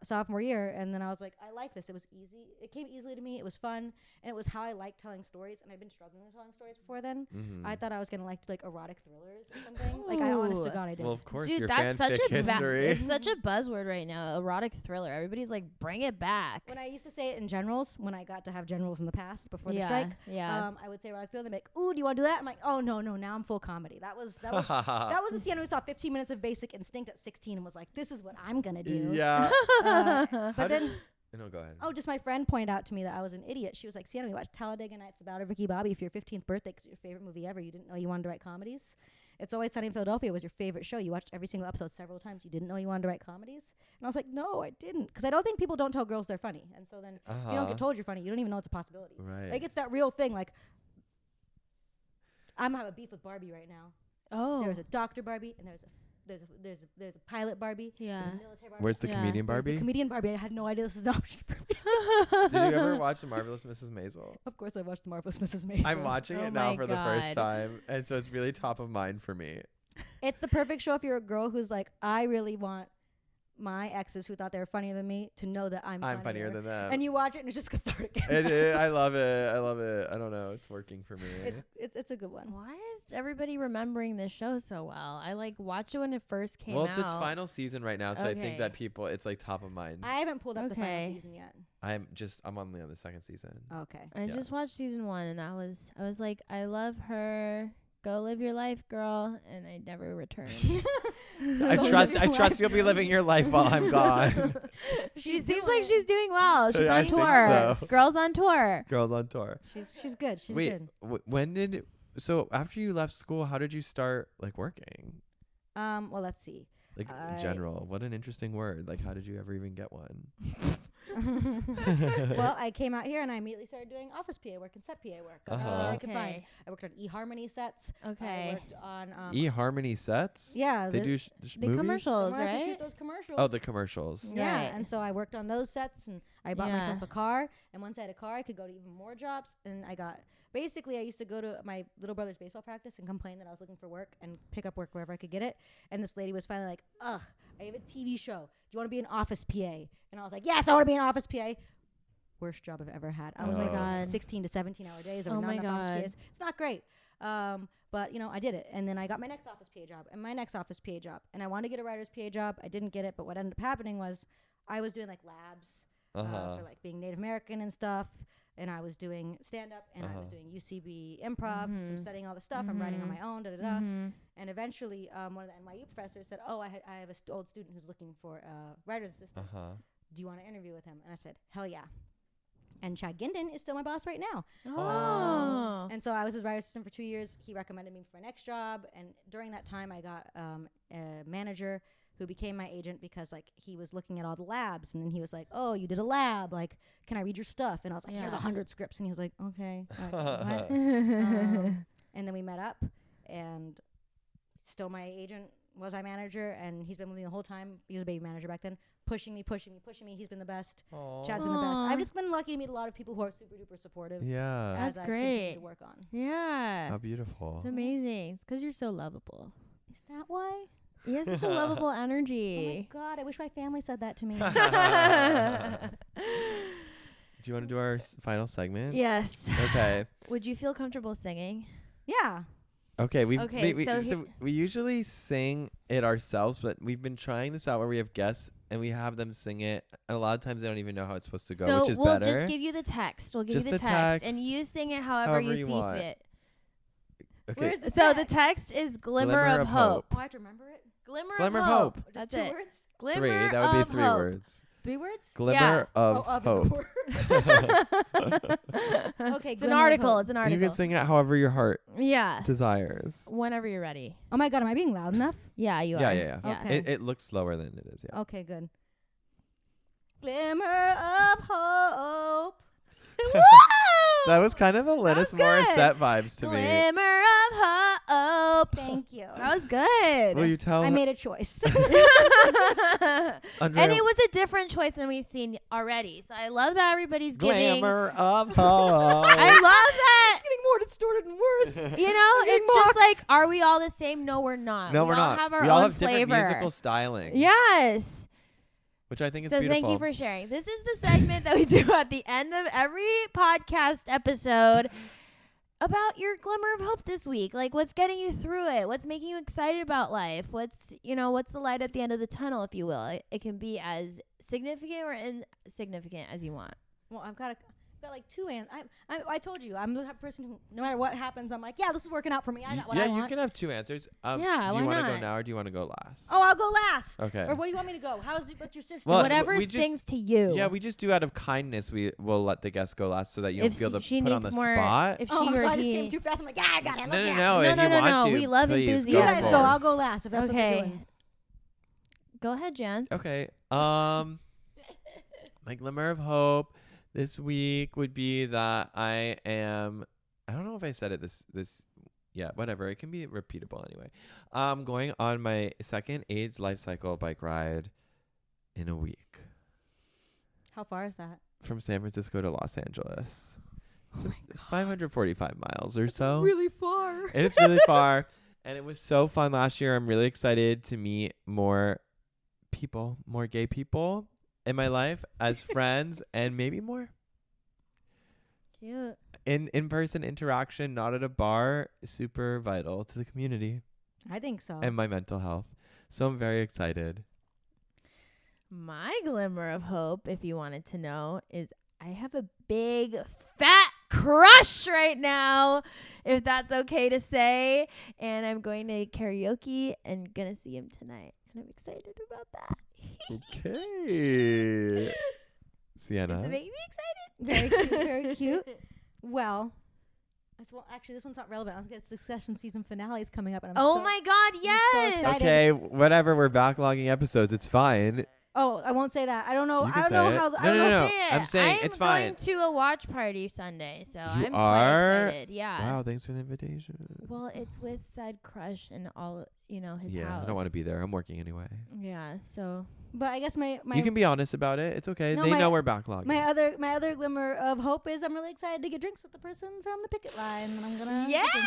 sophomore year, and then I was like, I like this. It was easy. It came easily to me. It was fun, and it was how I liked telling stories. And I'd been struggling with telling stories before then. Mhm. I thought I was gonna like erotic thrillers or something. Like I honest to Ooh. God, I did. Well, of course, Dude, your that's such fanfic a history. it's such a buzzword right now. Erotic thriller. Everybody's like, bring it back. When I used to say it in generals, when I got to have generals in the past before the yeah, strike, yeah. I would say erotic thriller. They'd be like, "Ooh, do you want to do that?" I'm like, "Oh no, now I'm full comedy." That was that was the Siena who saw 15 minutes of Basic Instinct at 16 and was like, "This is what I'm gonna do." Yeah. But How then, No, go ahead. just my friend pointed out to me that I was an idiot. She was like, "Siena, we watched Talladega Nights, The Battle of Ricky Bobby for your 15th birthday because it's your favorite movie ever. You didn't know you wanted to write comedies. It's Always Sunny in Philadelphia was your favorite show. You watched every single episode several times. You didn't know you wanted to write comedies." And I was like, "No, I didn't," because I don't think people don't tell girls they're funny, and so then you don't get told you're funny. You don't even know it's a possibility. Right. Like it's that real thing. Like I'm having a beef with Barbie right now. Oh. There's a Dr. Barbie, and there's a pilot Barbie. Yeah. There's a military Barbie. Where's the Yeah. comedian There's Barbie? the comedian Barbie. I had no idea this was an option for me. Did you ever watch The Marvelous Mrs. Maisel? Of course, I watched The Marvelous Mrs. Maisel. I'm watching Oh it now my for the first God. time, and so it's really top of mind for me. It's the perfect show if you're a girl who's like, I really want my exes who thought they were funnier than me to know that I'm funnier than them. And you watch it and it's just cathartic. It is. I love it. I don't know. It's working for me. It's a good one. Why is everybody remembering this show so well? I like watched it when it first came well, out. it's its final season right now, so I think Okay. that it's like top of mind. I haven't pulled up the final Okay. season yet. I'm only on the second season. Okay. I Yeah. just watched season 1 and I was like, I love her. Go live your life, girl. And I never returned. I trust you'll be living your life while I'm gone. She seems like she's doing well. She's I on think tour. so. Girls on tour. Girls on tour. She's good. She's Wait, good. so after you left school, how did you start like working? Well, let's see. Like in general, what an interesting word. Like, how did you ever even get one? Well, I came out here and I immediately started doing office PA work and set PA work. Uh-huh. I could find. Okay. I worked on eHarmony sets. I Okay. worked on eHarmony sets? yeah, They the, do The movies? commercials, when I used to right? shoot those commercials. Oh, the commercials. Yeah, Right. and so I worked on those sets, and I bought Yeah. myself a car. And once I had a car, I could go to even more jobs. And basically, I used to go to my little brother's baseball practice and complain that I was looking for work and pick up work wherever I could get it. And this lady was finally like, "Ugh, I have a TV show. Do you want to be an office PA?" And I was like, "Yes, I want to be an office PA." Worst job I've ever had. I was Oh my working God. 16 to 17-hour days. There Oh were not my enough office God. PAs. It's not great. But I did it. And then I got my next office PA job and my next office PA job. And I wanted to get a writer's PA job. I didn't get it. But what ended up happening was I was doing like labs for like being Native American and stuff. And I was doing stand-up and I was doing UCB improv. So I'm studying all the stuff. I'm writing on my own, da-da-da. And eventually one of the NYU professors said, "Oh, I have a old student who's looking for a writer's assistant. Do you want to interview with him?" And I said, "Hell yeah." And Chad Ginden is still my boss right now. Oh. And so I was his writer's assistant for 2 years. He recommended me for my next job. And during that time, I got a manager who became my agent because like he was looking at all the labs. And then he was like, "Oh, you did a lab. Like, can I read your stuff?" And I was like, "Here's 100 scripts." And he was like, "Okay." What? And then we met up. And still my agent was my manager. And he's been with me the whole time. He was a baby manager back then. Pushing me. He's been the best. Chad's been the best. I've just been lucky to meet a lot of people who are super duper supportive. Yeah. As That's I've continued great. to work on. Yeah. How beautiful. It's amazing. It's because you're so lovable. Is that why? You have such a lovable Oh my energy. God, I wish my family said that to me. Do you want to do our final segment? Yes. Okay. Would you feel comfortable singing? Yeah. Okay. Okay, We so we usually sing it ourselves, but we've been trying this out where we have guests and we have them sing it, and a lot of times they don't even know how it's supposed to go, So which is we'll better. just give you the text. We'll give Just you the the text, and text, you sing it however however you you see want. fit. Okay. Where's the So the text? text is glimmer, Glimmer of of hope. Oh, I have to remember it. Glimmer of hope. Just That's 2 it. words? Glimmer 3. That would be of 3 hope. words. 3 words? Glimmer of Is a hope. word. Okay, It's an article. It's an And article. you can sing it however your heart Yeah. desires. Whenever you're ready. Oh my God, am I being loud enough? Yeah, you Yeah, are. yeah, yeah. Okay. It looks slower than it is. Yeah. Okay, good. Glimmer of hope. That was kind of Alanis good. Morissette vibes to me. Glimmer of hope. Thank you. That was good. Will you tell? I made a choice. Andrea, And it was a different choice than we've seen already. So I love that everybody's giving. Glamor of hope. I love that. It's getting more distorted and worse. You know, getting it's just mocked. like, are we all the same? No, we're not. No, we we're all not. have our We all own have flavor. different musical styling. Yes. Which I think is So beautiful. thank you for sharing. This is the segment that we do at the end of every podcast episode about your glimmer of hope this week. Like, what's getting you through it? What's making you excited about life? What's the light at the end of the tunnel, if you will? It can be as significant or insignificant as you want. Well, I've got like 2 answers. I told you, I'm the type of person who, no matter what happens, I'm like, yeah, this is working out for me. I got what I Yeah, want. you can have 2 answers. Yeah, do why you want to not? go now or do you want to go last? Oh, I'll go last. Okay. Or what do you want me to go? What's your system? Well, Whatever we just- sings to you. Yeah, we just do out of kindness. We will let the guest go last so that you don't if feel she put on needs the more, spot. if Oh, she so or I just he. came too fast. I'm like, yeah, I got it. No, Let's no, yeah. no. No, If no, you no, want no. to, We love please enthusiasm. You guys for go. it. I'll go last if that's what they're Okay. doing. Go ahead, Jen. Okay. My glimmer of hope this week would be that I don't know if I said it this yeah, whatever. It can be repeatable anyway. Going on my second AIDS life cycle bike ride in a week How far is that? from San Francisco to Los Angeles. Oh So my God. 545 miles or so. Really far. It's really far. And it was so fun last year. I'm really excited to meet more people, more gay people in my life as friends, and maybe more Cute. in-person interaction, not at a bar, super vital to the community I think so. and my mental health. So I'm very excited. My glimmer of hope, if you wanted to know, is I have a big fat crush right now, if that's okay to say. And I'm going to karaoke and gonna see him tonight. And I'm excited about that. Okay. Siena. Does it make me excited? Very cute. Very cute. Well, actually, this one's not relevant. I was going to get Succession season finale is coming up. And Oh my God, so yes. excited. Okay, whatever. We're backlogging episodes. It's fine. Oh, I won't say that. I don't know. You I can don't know say it. how. No, I don't no, know. no. Say it. I'm saying it's fine. I'm going to a watch party Sunday, so You I'm are? quite excited. Yeah. Wow, thanks for the invitation. Well, it's with said crush and all, his Yeah, house. I don't want to be there. I'm working anyway. Yeah, so But I guess my You can be honest about it. It's okay. No, They my- know we're backlogging. my other glimmer of hope is I'm really excited to get drinks with the person from the picket line, and I'm gonna get drinks with.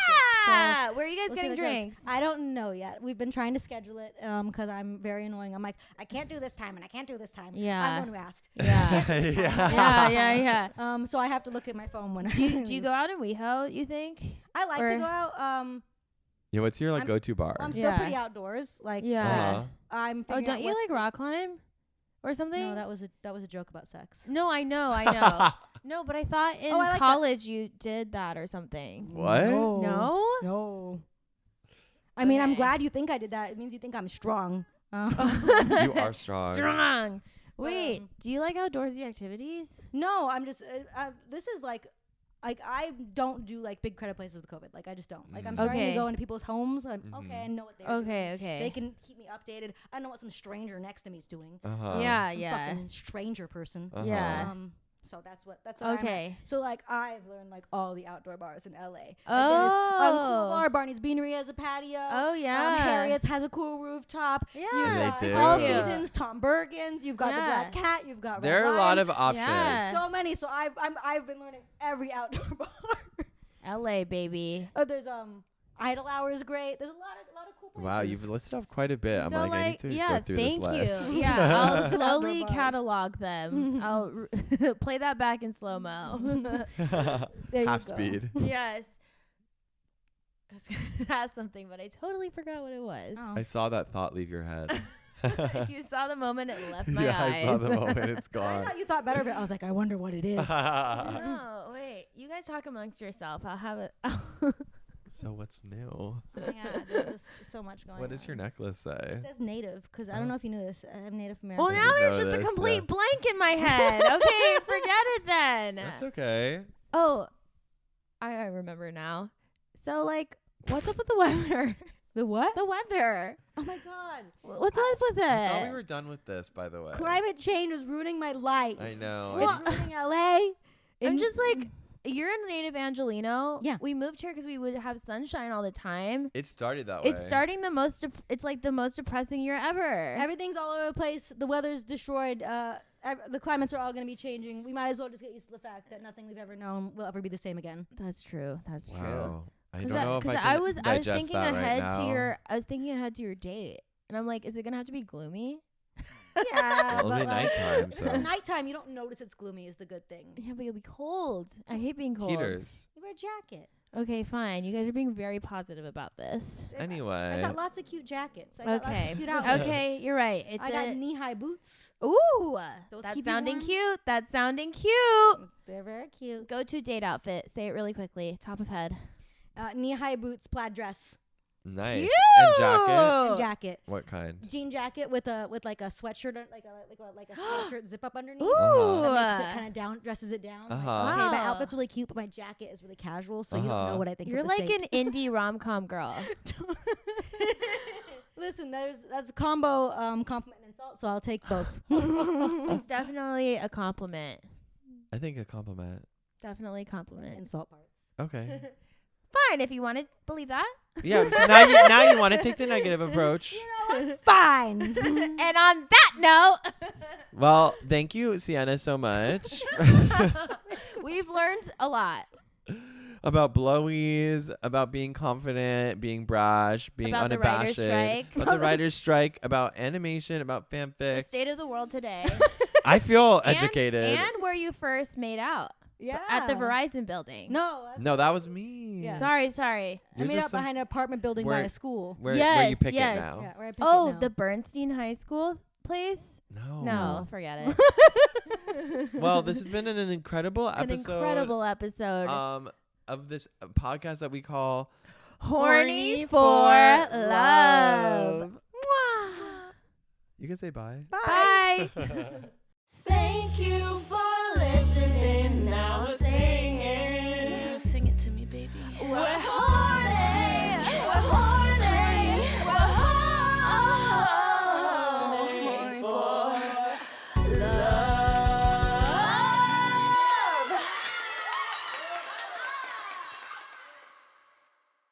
So yeah. Where are you guys we'll see getting how that goes. drinks? I don't know yet. We've been trying to schedule it because I'm very annoying. I'm like, I can't do this time and I can't do this time. Yeah. I'm the one who asked. Yeah. Yeah. So I have to look at my phone when Do you go out in WeHo, you think? I like or- to go out. Yeah, what's your I'm- go-to bar? I'm still Yeah. pretty outdoors. Like Yeah. Uh-huh. I'm. Oh, figuring don't out you what- like rock climb or something? No, that was a joke about sex. No, I know. No, but I thought in Oh, I like that. college you did that or something. What? No? No. I mean, I'm Okay. glad you think I did that. It means you think I'm strong. You are strong. Strong. Wait, Um, do you like outdoorsy activities? No, I'm just. This is like I don't do like big credit places with COVID. Like I just don't. Like I'm starting Okay. to go into people's homes. I'm Mhm. okay. I know what they're Okay, doing. okay. They can keep me updated. I know what some stranger next to me is doing. Uh-huh. Yeah, Some yeah. fucking stranger person. Uh-huh. Yeah. So that's what I'm at. Okay. So like I've learned like all the outdoor bars in LA. Like, Oh. there's cool bar. Barney's Beanery has a patio. Oh, yeah. Harriet's has a cool rooftop. Yeah. You've They got do. All Cute. Seasons, Tom Bergen's. You've got the Yeah. Black Cat. You've got There Red are a lot Lion. of options. Yeah. So many. So I've been learning every outdoor bar. LA, baby. Oh, there's Idle Hour is great. There's a lot of cool places. Wow, you've listed off quite a bit. I'm So, like, I need to yeah, go through thank this list. you. Yeah, I'll slowly Number bars. catalog them. I'll play that back in slow mo. There you Half go. speed. Yes. I was gonna ask something, but I totally forgot what it was. Oh. I saw that thought leave your head. You saw the moment it left my Yeah, eyes. I saw the moment it's I gone. thought you thought better of it. I was like, I wonder what it is. No, wait. You guys talk amongst yourself. I'll have it. So what's new? Yeah, there's just so much going on. What does your necklace say? It says native, because I don't know if you knew this. I'm Native Well, American. now there's know just a this, complete yeah. blank in my head. Okay, forget it then. That's okay. Oh, I remember now. So, like, what's up with the weather? The what? The weather. Oh my God. What's up with it? I thought we were done with this, by the way. Climate change is ruining my life. I know. Well, It's ruining LA. I'm just like, you're a native Angelino. Yeah. We moved here because we would have sunshine all the time. It started that way. It's starting the most. It's like the most depressing year ever. Everything's all over the place. The weather's destroyed. The climates are all going to be changing. We might as well just get used to the fact that nothing we've ever known will ever be the same again. That's true. That's true. Wow. I 'Cause don't know if I can I was digest thinking that ahead right to now. your. I was thinking ahead to your date, and I'm like, is it gonna have to be gloomy? Yeah, It'll but be like, nighttime, if so. it's nighttime, you don't notice it's gloomy is the good thing. Yeah, but you'll be cold. I hate being cold. Heaters. You wear a jacket. Okay, fine. You guys are being very positive about this. I Anyway. got lots of cute jackets. I got lots Okay. of cute outfits. Okay, you're right. It's I got knee-high boots. ooh. Those That's keep you sounding warm. cute. That's sounding cute. They're very cute. Go to date outfit. Say it really quickly. Top of head. Knee-high boots, plaid dress, Nice. Cute. And jacket? and jacket. What kind? Jean jacket with like a sweatshirt, like a sweatshirt zip up underneath. Ooh. And that makes it kind of down, dresses it down. Like, Uh-huh. okay, my Wow. outfit's really cute, but my jacket is really casual, so you don't Uh-huh. know what I think. You're of the like state. an indie rom-com girl. Listen, that's a combo compliment and insult, so I'll take both. It's definitely a compliment. I think a compliment. Definitely compliment. insult parts. Okay. Fine, if you want to believe that. Yeah. So now you want to take the negative approach. Fine. And on that note, Well, thank you, Siena, so much. we've learned a lot. About blowies, about being confident, being brash, being About the writer's unabashed, strike. about the writer's strike, about animation, about The fanfic. state of the world today. I feel And- educated. And where you first made out. Yeah. At the Verizon building. No. No, that was me. Yeah. Sorry. I Yours made was out some- behind an apartment building by where- a school. Where you Yes, pick yes. it now. Yeah, where I pick Oh, it now. the Bernstein High School place? No. No, forget it. Well, this has been an incredible An episode. incredible episode. Of this podcast that we call Horny for love. You can say bye. Bye. Bye. Thank you